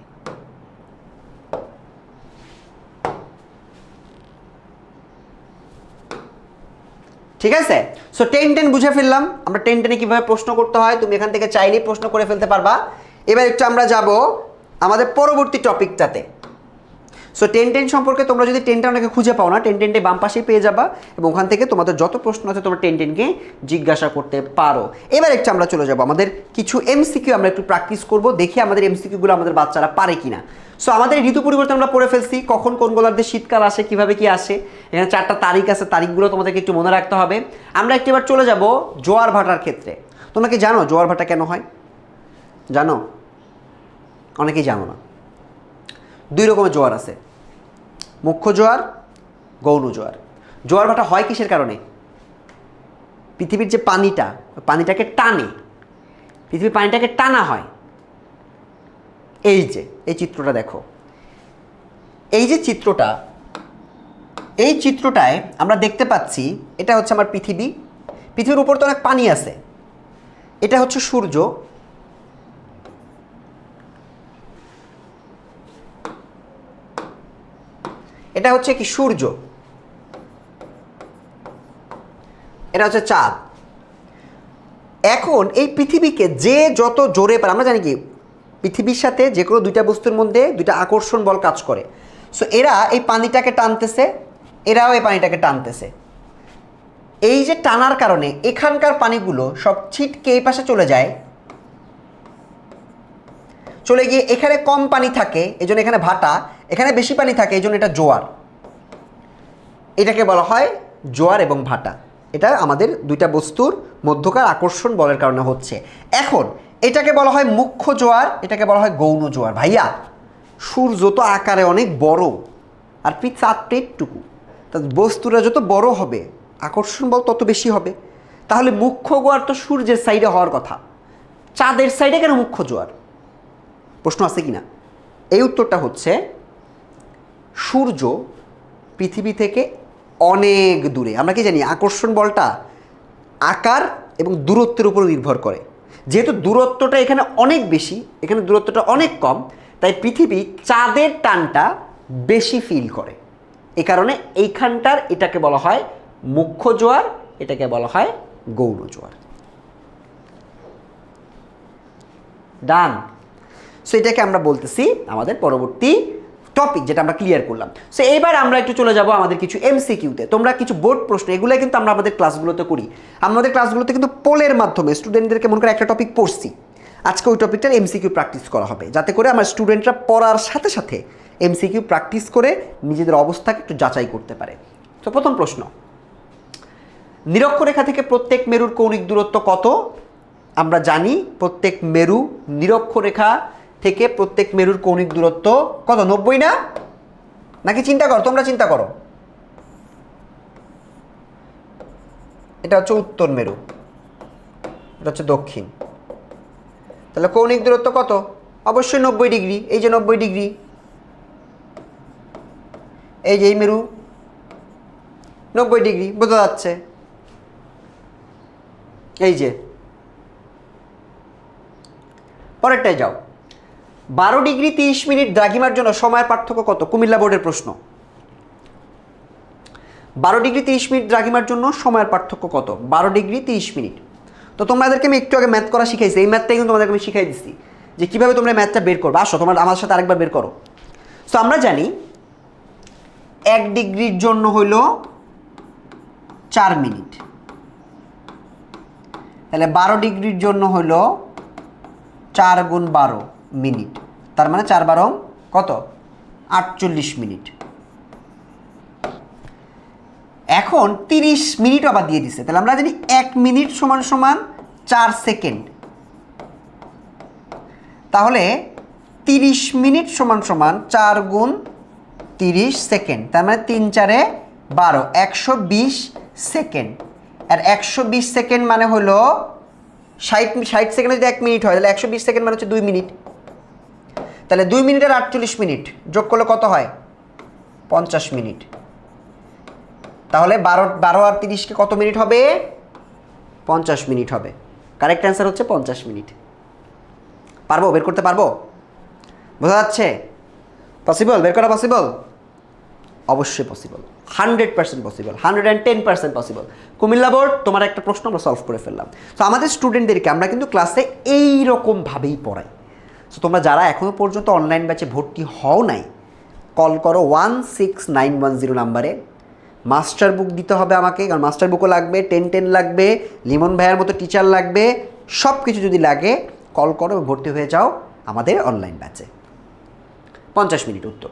ঠিক আছে? সো 10-10 বুঝে ফেললাম আমরা 10-10-এ কীভাবে প্রশ্ন করতে হয়, তুমি এখান থেকে চাইলেই প্রশ্ন করে ফেলতে পারবা। এবার একটু আমরা যাব আমাদের পরবর্তী টপিকটাতে। সো 10-10 সম্পর্কে তোমরা যদি 10টা অনেকে খুঁজে পাও না, 10-10 বাম পাশেই পেয়ে যাবা এবং ওখান থেকে তোমাদের যত প্রশ্ন আছে তোমরা 10-10কে জিজ্ঞাসা করতে পারো। এবার একটু আমরা চলে যাব আমাদের কিছু এমসিকিউ আমরা একটু প্র্যাকটিস করব, দেখি আমাদের এমসিকিউগুলো আমাদের বাচ্চারা পারে কিনা। সো আমাদের ঋতু পরিবর্তন আমরা পড়ে ফেলছি, কখন কোন গোলার্ধে শীতকাল আসে, কিভাবে কি আসে, এখানে 4টা তারিখ আছে, তারিখগুলো তোমাদেরকে একটু মনে রাখতে হবে। আমরা একটু এবার চলে যাব জোয়ার ভাটার ক্ষেত্রে। তোমরা কি জানো জোয়ার ভাটা কেন হয়? জানো? অনেকেই জানো না। 2 রকমের জোয়ার আছে, মুখ্য জোয়ার, গৌণ জোয়ার। জোয়ার ভাটা হয় কিসের কারণে? পৃথিবীর যে পানিটাকে টানে, পৃথিবীর পানিটাকে টানা হয়। এই যে এই চিত্রটা দেখো, এই যে চিত্রটা, এই চিত্রটায় আমরা দেখতে পাচ্ছি এটা হচ্ছে আমার পৃথিবী, পৃথিবীর উপর তো অনেক পানি আছে, এটা হচ্ছে সূর্য, এটা হচ্ছে কি সূর্য, এটা হচ্ছে চাঁদ। এখন এই পৃথিবীকে যে যত জোরে পারে, আমরা জানি কি পৃথিবীর সাথে যে কোনো 2টা বস্তুর মধ্যে 2টা আকর্ষণ বল কাজ করে। সো এরা এই পানিটাকে টানতেছে, এরাও এই পানিটাকে টানতেছে। এই যে টানার কারণে এখানকার পানিগুলো সব ছিটকে এই পাশে চলে যায়, চলে গিয়ে এখানে কম পানি থাকে এজন্য এখানে ভাটা, এখানে বেশি পানি থাকে এই জন্য এটা জোয়ার। এটাকে বলা হয় জোয়ার এবং ভাটা। এটা আমাদের 2টা বস্তুর মধ্যকার আকর্ষণ বলের কারণে হচ্ছে। এখন এটাকে বলা হয় মুখ্য জোয়ার, এটাকে বলা হয় গৌণ জোয়ার। ভাইয়া সূর্য তো আকারে অনেক বড় আর চাঁদ পেটটুকু, তা বস্তুরা যত বড় হবে আকর্ষণ বল তত বেশি হবে, তাহলে মুখ্য জোয়ার তো সূর্যের সাইডে হওয়ার কথা, চাঁদের সাইডে কেন মুখ্য জোয়ার? প্রশ্ন আছে কিনা? এই উত্তরটা হচ্ছে সূর্য পৃথিবী থেকে অনেক দূরে। আমরা কি জানি আকর্ষণ বলটা আকার এবং দূরত্বের উপর নির্ভর করে, যেহেতু দূরত্বটা এখানে অনেক বেশি, এখানে দূরত্বটা অনেক কম, তাই পৃথিবী চাঁদের টানটা বেশি ফিল করে। এই কারণে এইখানটার এটাকে বলা হয় মুখ্য জোয়ার, এটাকে বলা হয় গৌণ জোয়ার। ডান। সো এটাকে আমরা বলতেছি আমাদের পরবর্তী টপিক, যেটা আমরা ক্লিয়ার করলাম। সো এবার আমরা একটু চলে যাব আমাদের কিছু এমসিকিউতে। তোমরা কিছু বোর্ড প্রশ্ন, এগুলো কিন্তু আমরা আমাদের ক্লাসগুলোতে করি, আমাদের ক্লাসগুলোতে কিন্তু পোলের মাধ্যমে স্টুডেন্টদেরকে মনে করে একটা টপিক পড়ছি, আজকে ওই টপিকটার এমসিকিউ প্র্যাকটিস করা হবে, যাতে করে আমার স্টুডেন্টরা পড়ার সাথে সাথে এমসিকিউ প্র্যাকটিস করে নিজেদের অবস্থাকে একটু যাচাই করতে পারে। তো প্রথম প্রশ্ন, নিরক্ষরেখা থেকে প্রত্যেক মেরুর কৌণিক দূরত্ব কত? আমরা জানি প্রত্যেক মেরু নিরক্ষরেখা থেকে প্রত্যেক মেরুর কৌণিক দূরত্ব কত? 90 না? নাকি চিন্তা করো, তোমরা চিন্তা করো। এটা হচ্ছে উত্তর মেরু, এটা হচ্ছে দক্ষিণ। তাহলে কৌণিক দূরত্ব কত? অবশ্যই 90 ডিগ্রি। এই যে 90 ডিগ্রি, এই যে এই মেরু 90 ডিগ্রি, বোঝা যাচ্ছে। এই যে পরেরটায় যাও। 12 ডিগ্রি 30 মিনিট দ্রাঘিমার জন্য সময়ের পার্থক্য কত? কুমিল্লা বোর্ডের প্রশ্ন। 12 ডিগ্রি 30 মিনিট দ্রাঘিমার জন্য সময়ের পার্থক্য কত? 12 ডিগ্রি 30 মিনিট। তো তোমাদেরকে আমি একটু আগে ম্যাথ করা শিখাইছি, এই ম্যাথটাই কিন্তু তোমাদেরকে আমি শিখাই দিচ্ছি যে কীভাবে তোমরা ম্যাথটা বের করবে। আসো তোমার আমার সাথে আরেকবার বের করো। তো আমরা জানি 1 ডিগ্রির জন্য হইল 4 মিনিট, তাহলে 12 ডিগ্রির জন্য হইল 4 গুণ 12 মিনিট, তার মানে 4 12 কত? 48 মিনিট। এখন 30 মিনিট আবার দিয়ে দিছে, তাহলে আমরা জানি 1 মিনিট সমান সমান 4 সেকেন্ড, তাহলে 30 মিনিট সমান সমান 4 গুণ 30 সেকেন্ড, তার মানে 3 4 12, 120 সেকেন্ড। আর 120 সেকেন্ড মানে হলো 60 সেকেন্ডে যদি 1 মিনিট হয়, তাহলে 120 সেকেন্ড মানে হচ্ছে 2 মিনিট। তাহলে 2 মিনিট আর 48 মিনিট যোগ করলে কত হয়? 50 মিনিট। তাহলে 12 আর 30কে কত মিনিট হবে? 50 মিনিট হবে। কারেক্ট অ্যান্সার হচ্ছে 50 মিনিট। পারবো? বের করতে পারবো? বোঝা যাচ্ছে? পসিবল? বের করা পসিবল? অবশ্যই possible, 100% possible, 110% possible. Comilla board, তোমার একটা প্রশ্ন আমরা সলভ করে ফেললাম। তো আমাদের স্টুডেন্টদেরকে আমরা কিন্তু ক্লাসে এইরকমভাবেই পড়াই। সো তোমরা যারা এখনও পর্যন্ত অনলাইন ব্যাচে ভর্তি হও নাই, কল করো 16910 নাম্বারে। মাস্টার বুক দিতে হবে আমাকে, কারণ মাস্টার বুকও লাগবে, 10 লাগবে, লিমন ভাইয়ের মতো টিচার লাগবে, সব কিছু যদি লাগে কল করো, ভর্তি হয়ে যাও আমাদের অনলাইন ব্যাচে। 50 মিনিট উত্তর।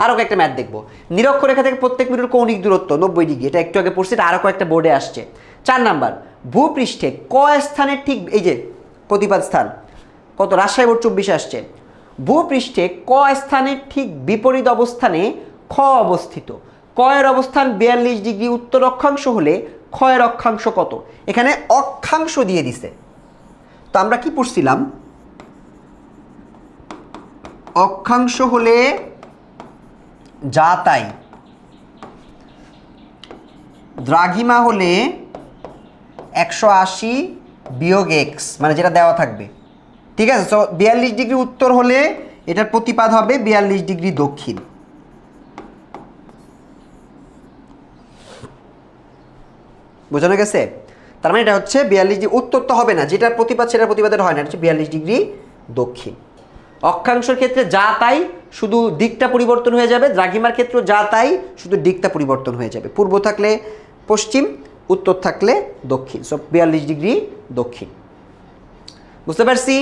আরও কয়েকটা ম্যাথ দেখবো। নিরক্ষরেখা থেকে প্রত্যেক মেরুর কৌণিক দূরত্ব 90 ডিগ্রি, এটা একটু আগে পড়ছি, এটা আরও কয়েকটা বোর্ডে আসছে। 4 নাম্বার, ভূপৃষ্ঠে ক স্থানের ঠিক, এই যে প্রতিপাদ স্থান কত? রাজশাহী বোর্ড 24 আসছে। ভূপৃষ্ঠে ক স্থানের ঠিক বিপরীত অবস্থানে খ অবস্থিত। ক এর অবস্থান 42 ডিগ্রি উত্তর অক্ষাংশ হলে খ এর অক্ষাংশ কত? এখানে অক্ষাংশ দিয়ে দিছে। তো আমরা কি পড়ছিলাম? অক্ষাংশ হলে যা তাই, দ্রাঘিমা হলে 180 বিয়োগ এক্স, মানে যেটা দেওয়া থাকবে। ঠিক আছে? সো 42 ডিগ্রি উত্তর হলে এটার প্রতিপাদ হবে 42 ডিগ্রি দক্ষিণ। বোঝানো গেছে? তার মানে এটা হচ্ছে 42 ডিগ্রি উত্তর তো হবে না, যেটার প্রতিপাদ সেটার প্রতিপাদের হয় না, এটা হচ্ছে 42 ডিগ্রি দক্ষিণ। অক্ষাংশের ক্ষেত্রে যা তাই, শুধু দিকটা পরিবর্তন হয়ে যাবে। দ্রাঘিমার ক্ষেত্রে যা তাই, শুধু দিকটা পরিবর্তন হয়ে যাবে। পূর্ব থাকলে পশ্চিম, উত্তর থাকলে দক্ষিণ। সব 42 ডিগ্রি দক্ষিণ। বুঝতে পারছি?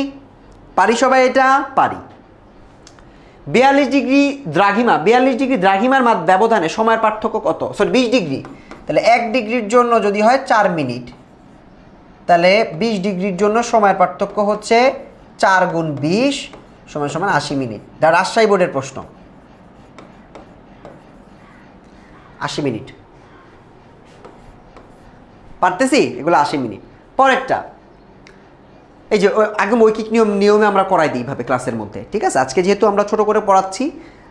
পারি সবাই? এটা পারি। 42 ডিগ্রি দ্রাঘিমা, 42 ডিগ্রি দ্রাঘিমার ব্যবধানে সময়ের পার্থক্য কত? Sorry 20 degree. তাহলে 1 ডিগ্রির জন্য যদি হয় 4 মিনিট, তাহলে 20 ডিগ্রির জন্য সময়ের পার্থক্য হচ্ছে 4 গুণ 20 সমান সমান 80 মিনিট। এটা রাজশাহী বোর্ডের প্রশ্ন। 80 মিনিট পারতেছি? এগুলো 80 মিনিট। পরেরটা, এই যে আগে মৌখিক নিয়মে আমরা করাই দিই এইভাবে ক্লাসের মধ্যে। ঠিক আছে? আজকে যেহেতু আমরা ছোট করে পড়াচ্ছি,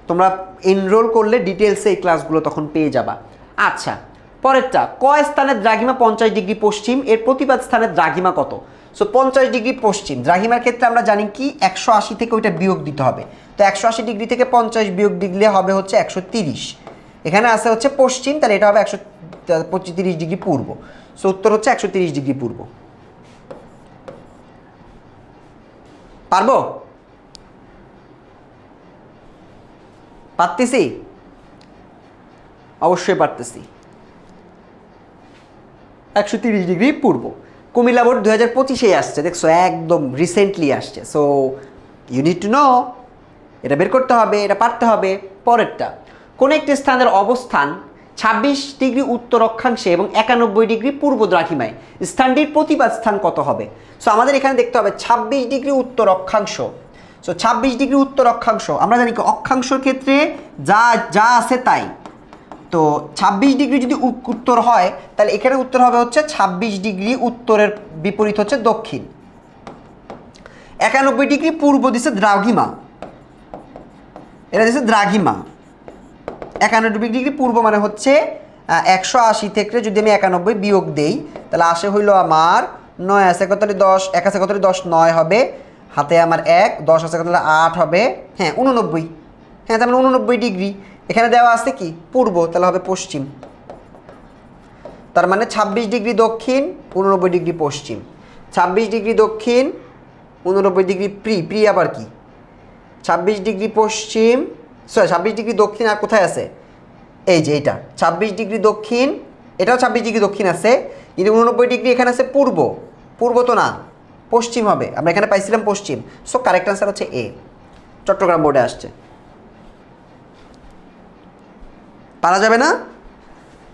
তোমরা এনরোল করলে ডিটেলসে এই ক্লাসগুলো তখন পেয়ে যাবা। আচ্ছা, পরেরটা, ক স্থানের দ্রাঘিমা 50 ডিগ্রি পশ্চিম, এর প্রতিপাদ স্থানের দ্রাঘিমা কত? সো 50 ডিগ্রি পশ্চিম, দ্রাঘিমার ক্ষেত্রে আমরা জানি কি 180 থেকে ওইটা বিয়োগ দিতে হবে। তো 180 ডিগ্রি থেকে 50 বিয়োগ দিলে হবে হচ্ছে 130। এখানে আসে হচ্ছে পশ্চিম, তাহলে এটা হবে 130 ডিগ্রি পূর্ব। সো উত্তর হচ্ছে 130 ডিগ্রি পূর্ব। পারবো? পারতেছি? অবশ্যই পারতেছি। 130 ডিগ্রি পূর্ব। কুমিল্লা বোর্ড 2025-এ আসছে, দেখছো, একদম রিসেন্টলি আসছে। So you need to know, এটা বের করতে হবে, এটা পারতে হবে। পরেরটা, কোন একটি স্থানের অবস্থান 26 ডিগ্রি উত্তর অক্ষাংশে এবং 91 ডিগ্রি পূর্ব দ্রাঘিমায়, স্থানটির প্রতিপাদ স্থান কত হবে? সো আমাদের এখানে দেখতে হবে 26 ডিগ্রি উত্তর অক্ষাংশ। সো 26 ডিগ্রি উত্তর অক্ষাংশ, আমরা জানি কি অক্ষাংশের ক্ষেত্রে যা যা আছে তাই। তো 26 ডিগ্রি যদি উত্তর হয় তাহলে এখানে উত্তর হবে হচ্ছে 26 ডিগ্রি, উত্তরের বিপরীত হচ্ছে দক্ষিণ। 91 ডিগ্রি পূর্ব দিছে দ্রাঘিমা, এটা দিচ্ছে দ্রাঘিমা। 91 ডিগ্রি পূর্ব মানে হচ্ছে 180 থেকে যদি আমি 91 বিয়োগ দেই তাহলে আসে হইল আমার 9 আছে কত 10, 1 আছে কত 10, 9 হবে, হাতে আমার 1, 10 আছে কত 8 হবে, হ্যাঁ 89, হ্যাঁ তার মানে 89 ডিগ্রি। এখানে দেওয়া আছে কি পূর্ব, তাহলে হবে পশ্চিম। তার মানে 26 ডিগ্রি দক্ষিণ, 89 ডিগ্রি পশ্চিম। 26 ডিগ্রি দক্ষিণ, 89 ডিগ্রি প্রি আবার কি 26 ডিগ্রি পশ্চিম, 26 ডিগ্রি দক্ষিণ। আর কোথায় আছে এই যে এইটা 26 ডিগ্রি দক্ষিণ, এটাও 26 ডিগ্রি দক্ষিণ আছে, কিন্তু 89 ডিগ্রি এখানে আছে পূর্ব, পূর্ব তো না পশ্চিম হবে, আমরা এখানে পাইছিলাম পশ্চিম। সো কারেক্ট আনসার হচ্ছে এ। চট্টগ্রাম বোর্ডে আসছে। পারা যাবে না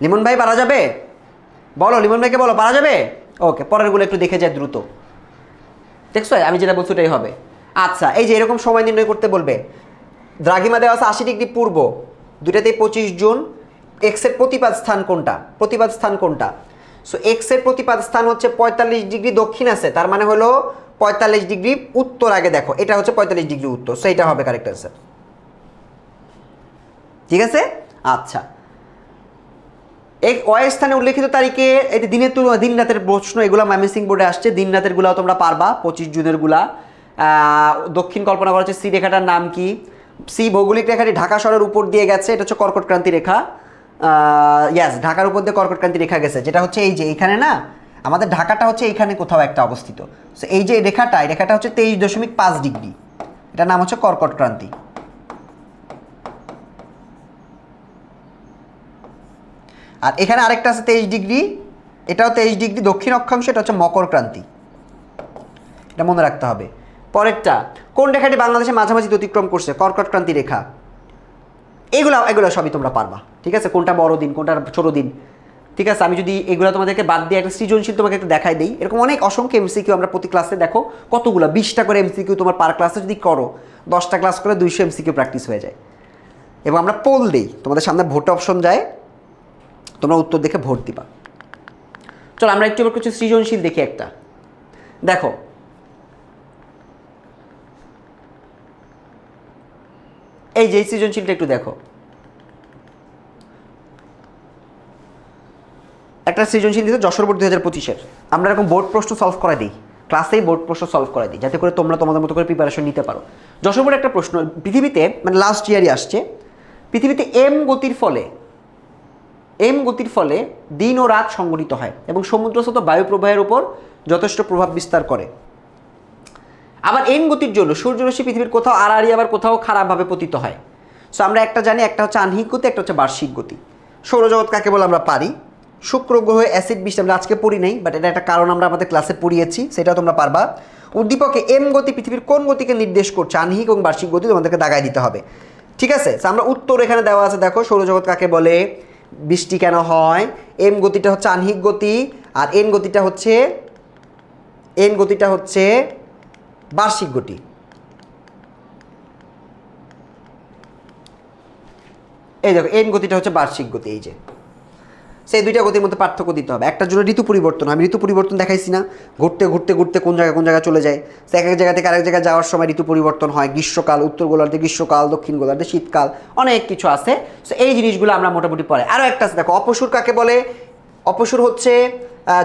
লিমন ভাই? পারা যাবে? বলো লিমন ভাইকে, বলো পারা যাবে। ওকে, পরেরগুলো একটু দেখে যায় দ্রুত। দেখছো আমি যেটা বলছি ওটাই হবে। আচ্ছা, এই যে এরকম সময় নির্ণয় করতে বলবে, দ্রাঘিমা দেওয়া আছে 80 ডিগ্রি পূর্ব, দুটাতেই 25 জুন। এক্সের প্রতিপাদ স্থান কোনটা? প্রতিপাদ স্থান কোনটা? সো এক্সের প্রতিপাদ স্থান হচ্ছে 45 ডিগ্রি দক্ষিণ আছে, তার মানে হলো 45 ডিগ্রি উত্তর। আগে দেখো এটা হচ্ছে 45 ডিগ্রি উত্তর, সো এটা হবে কারেক্ট অ্যান্সার। ঠিক আছে। আচ্ছা, এক ওয়াই স্থানে উল্লেখিত তারিখে এই দিনের তুলনা দিন রাতের প্রশ্ন, এগুলো ময়মনসিংহ বোর্ডে আসছে। দিন রাতের গুলাও তোমরা পারবা, 25 জুনের গুলা। দক্ষিণ কল্পনা করা হচ্ছে। সি রেখাটার নাম কি? সি ভৌগোলিক রেখাটি ঢাকা শহরের উপর দিয়ে গেছে, এটা হচ্ছে কর্কট ক্রান্তি রেখা। ইয়াস, ঢাকার উপর দিয়ে কর্কট ক্রান্তি রেখা গেছে, যেটা হচ্ছে এই যে এইখানে না, আমাদের ঢাকাটা হচ্ছে এইখানে কোথাও একটা অবস্থিত। সো এই যে রেখাটা, এই রেখাটা হচ্ছে 23.5 ডিগ্রি, এটার নাম হচ্ছে কর্কট ক্রান্তি। আর এখানে আরেকটা আছে 23 ডিগ্রি, এটাও 23 ডিগ্রি দক্ষিণ অক্ষাংশ, এটা হচ্ছে মকর ক্রান্তি, এটা মনে রাখতে হবে। পরেরটা, কোন রেখাটি বাংলাদেশে মাঝামাঝি অতিক্রম করছে? কর্কট ক্রান্তি রেখা। এগুলো সবই তোমরা পারবা, ঠিক আছে। কোনটা বড় দিন, কোনটা ছোট দিন, ঠিক আছে। আমি যদি এগুলো তোমাদেরকে বাদ দিয়ে একটা সৃজনশীল তোমাকে একটু দেখাই দিই, এরকম অনেক অসংখ্য এমসিকিউ আমরা প্রতি ক্লাসে দেখো কতগুলো 20টা করে এমসিকিউ তোমার পার ক্লাসে যদি করো, 10টা ক্লাস করে 200 এমসিকিউ প্র্যাকটিস হয়ে যায়। এবং আমরা পোল দিই, তোমাদের সামনে ভোট অপশন যায়, তোমরা উত্তর দেখে ভোট দিবা। চলো আমরা একটু কিছু সৃজনশীল দেখি। একটা দেখো, এই যে সৃজনশীলটা একটু দেখো। একটা সৃজনশীল দিতে যশোর বোর্ড 2025-এর, আমরা এরকম বোর্ড প্রশ্ন সলভ করে দিই, ক্লাসেই বোর্ড প্রশ্ন সলভ করে দিই, যাতে করে তোমরা তোমাদের মতো করে প্রিপারেশন নিতে পারো। যশোর বোর্ডের একটা প্রশ্ন, পৃথিবীতে মানে লাস্ট ইয়ারই আসছে, পৃথিবীতে এম গতির ফলে দিন ও রাত সংঘটিত হয় এবং সমুদ্রস্থ বায়ু প্রবাহের উপর যথেষ্ট প্রভাব বিস্তার করে। আবার এন গতির জন্য সূর্যরশ্মি পৃথিবীর কোথাও আড়াআড়ি আবার কোথাও খারাপভাবে পতিত হয়। সো আমরা একটা জানি, একটা হচ্ছে আহ্নিক গতি, একটা হচ্ছে বার্ষিক গতি। সৌরজগৎ কাকে বলে আমরা পারি। শুক্র গ্রহ অ্যাসিড বৃষ্টি আমরা আজকে পড়ি নাই, বাট এটা একটা কারণ আমরা আমাদের ক্লাসে পড়িয়েছি, সেটা তোমরা পারবা। উদ্দীপকে এম গতি পৃথিবীর কোন গতিকে নির্দেশ করছে? আহ্নিক এবং বার্ষিক গতি তোমাদেরকে দাগায় দিতে হবে, ঠিক আছে। আমরা উত্তর এখানে দেওয়া আছে, দেখো সৌরজগৎ কাকে বলে, বৃষ্টি কেন হয়, এম গতিটা হচ্ছে আহ্নিক গতি, আর এন গতিটা হচ্ছে বার্ষিক গতি। এই দেখো এন গতিটা হচ্ছে বার্ষিক গতি। এই যে সেই দুইটা গতির মধ্যে পার্থক্য দিতে হবে। একটার জন্য ঋতু পরিবর্তন, আমি ঋতু পরিবর্তন দেখাইছি না, ঘুরতে ঘুরতে ঘুরতে কোন জায়গায় চলে যায়। সে এক জায়গা থেকে আরেক জায়গায় যাওয়ার সময় ঋতু পরিবর্তন হয়। গ্রীষ্মকাল, উত্তর গোলার্ধে গ্রীষ্মকাল, দক্ষিণ গোলার্ধে শীতকাল, অনেক কিছু আছে। সো এই জিনিসগুলো আমরা মোটামুটি পড়ে। আরও একটা আছে দেখো, অপসূর কাকে বলে? অপসূর হচ্ছে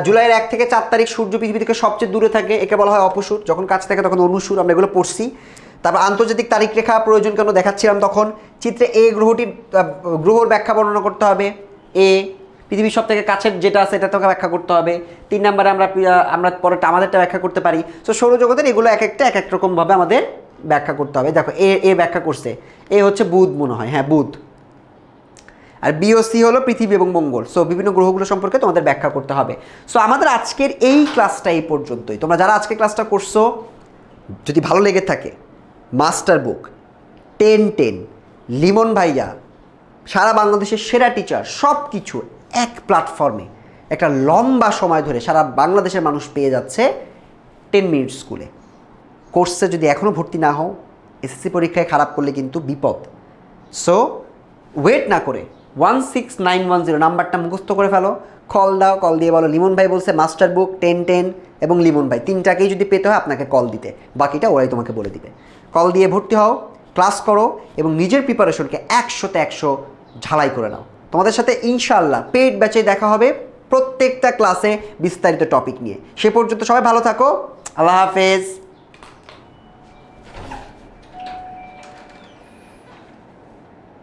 জুলাইয়ের 1 থেকে 4 তারিখ সূর্য পৃথিবী থেকে সবচেয়ে দূরে থাকে, একে বলা হয় অপসূর। যখন কাছে থাকে তখন অনুসূর, আমরা এগুলো পড়ছি। তারপর আন্তর্জাতিক তারিখ রেখা প্রয়োজন কেন দেখাচ্ছিলাম তখন। চিত্রে এ গ্রহর ব্যাখ্যা বর্ণনা করতে হবে। এ পৃথিবীর সব থেকে কাছের যেটা আছে এটা তোকে ব্যাখ্যা করতে হবে। 3 নম্বরে আমরা পরেরটা আমাদেরটা ব্যাখ্যা করতে পারি। সো সৌরজগতের এগুলো এক এক রকমভাবে আমাদের ব্যাখ্যা করতে হবে। দেখো এ ব্যাখ্যা করছে, এ হচ্ছে বুধ মনে হয়, হ্যাঁ বুধ। আর বি ও সি হলো পৃথিবী এবং মঙ্গল। সো বিভিন্ন গ্রহগুলো সম্পর্কে তোমাদের ব্যাখ্যা করতে হবে। সো আমাদের আজকের এই ক্লাসটা এই পর্যন্তই। তোমরা যারা আজকে ক্লাসটা করছো, যদি ভালো লেগে থাকে, মাস্টার বুক 10-10, লিমন ভাইয়া, সারা বাংলাদেশের সেরা টিচার, সব কিছু এক প্ল্যাটফর্মে একটা লম্বা সময় ধরে সারা বাংলাদেশের মানুষ পেয়ে যাচ্ছে 10 মিনিট স্কুলে। কোর্সে যদি এখনও ভর্তি না হও, এসএসসি পরীক্ষায় খারাপ করলে কিন্তু বিপদ। সো ওয়েট না করে 16910 নাম্বারটা মুখস্থ করে ফেলো, কল দাও, কল দিয়ে বলো লিমন ভাই বলছে মাস্টার বুক 1010 এবং লিমন ভাই, তিনটাকেই যদি পেতে হয় আপনাকে কল দিতে, বাকিটা ওরাই তোমাকে বলে দিবে। কল দিয়ে ভর্তি হও, ক্লাস করো এবং নিজের প্রিপারেশনকে 100তে 100 ঝালাই করে নাও। তোমাদের সাথে ইনশাআল্লাহ পেইড ব্যাচে দেখা হবে প্রত্যেকটা ক্লাসে বিস্তারিত টপিক নিয়ে। সে পর্যন্ত সবাই ভালো থাকো, আল্লাহ হাফেজ।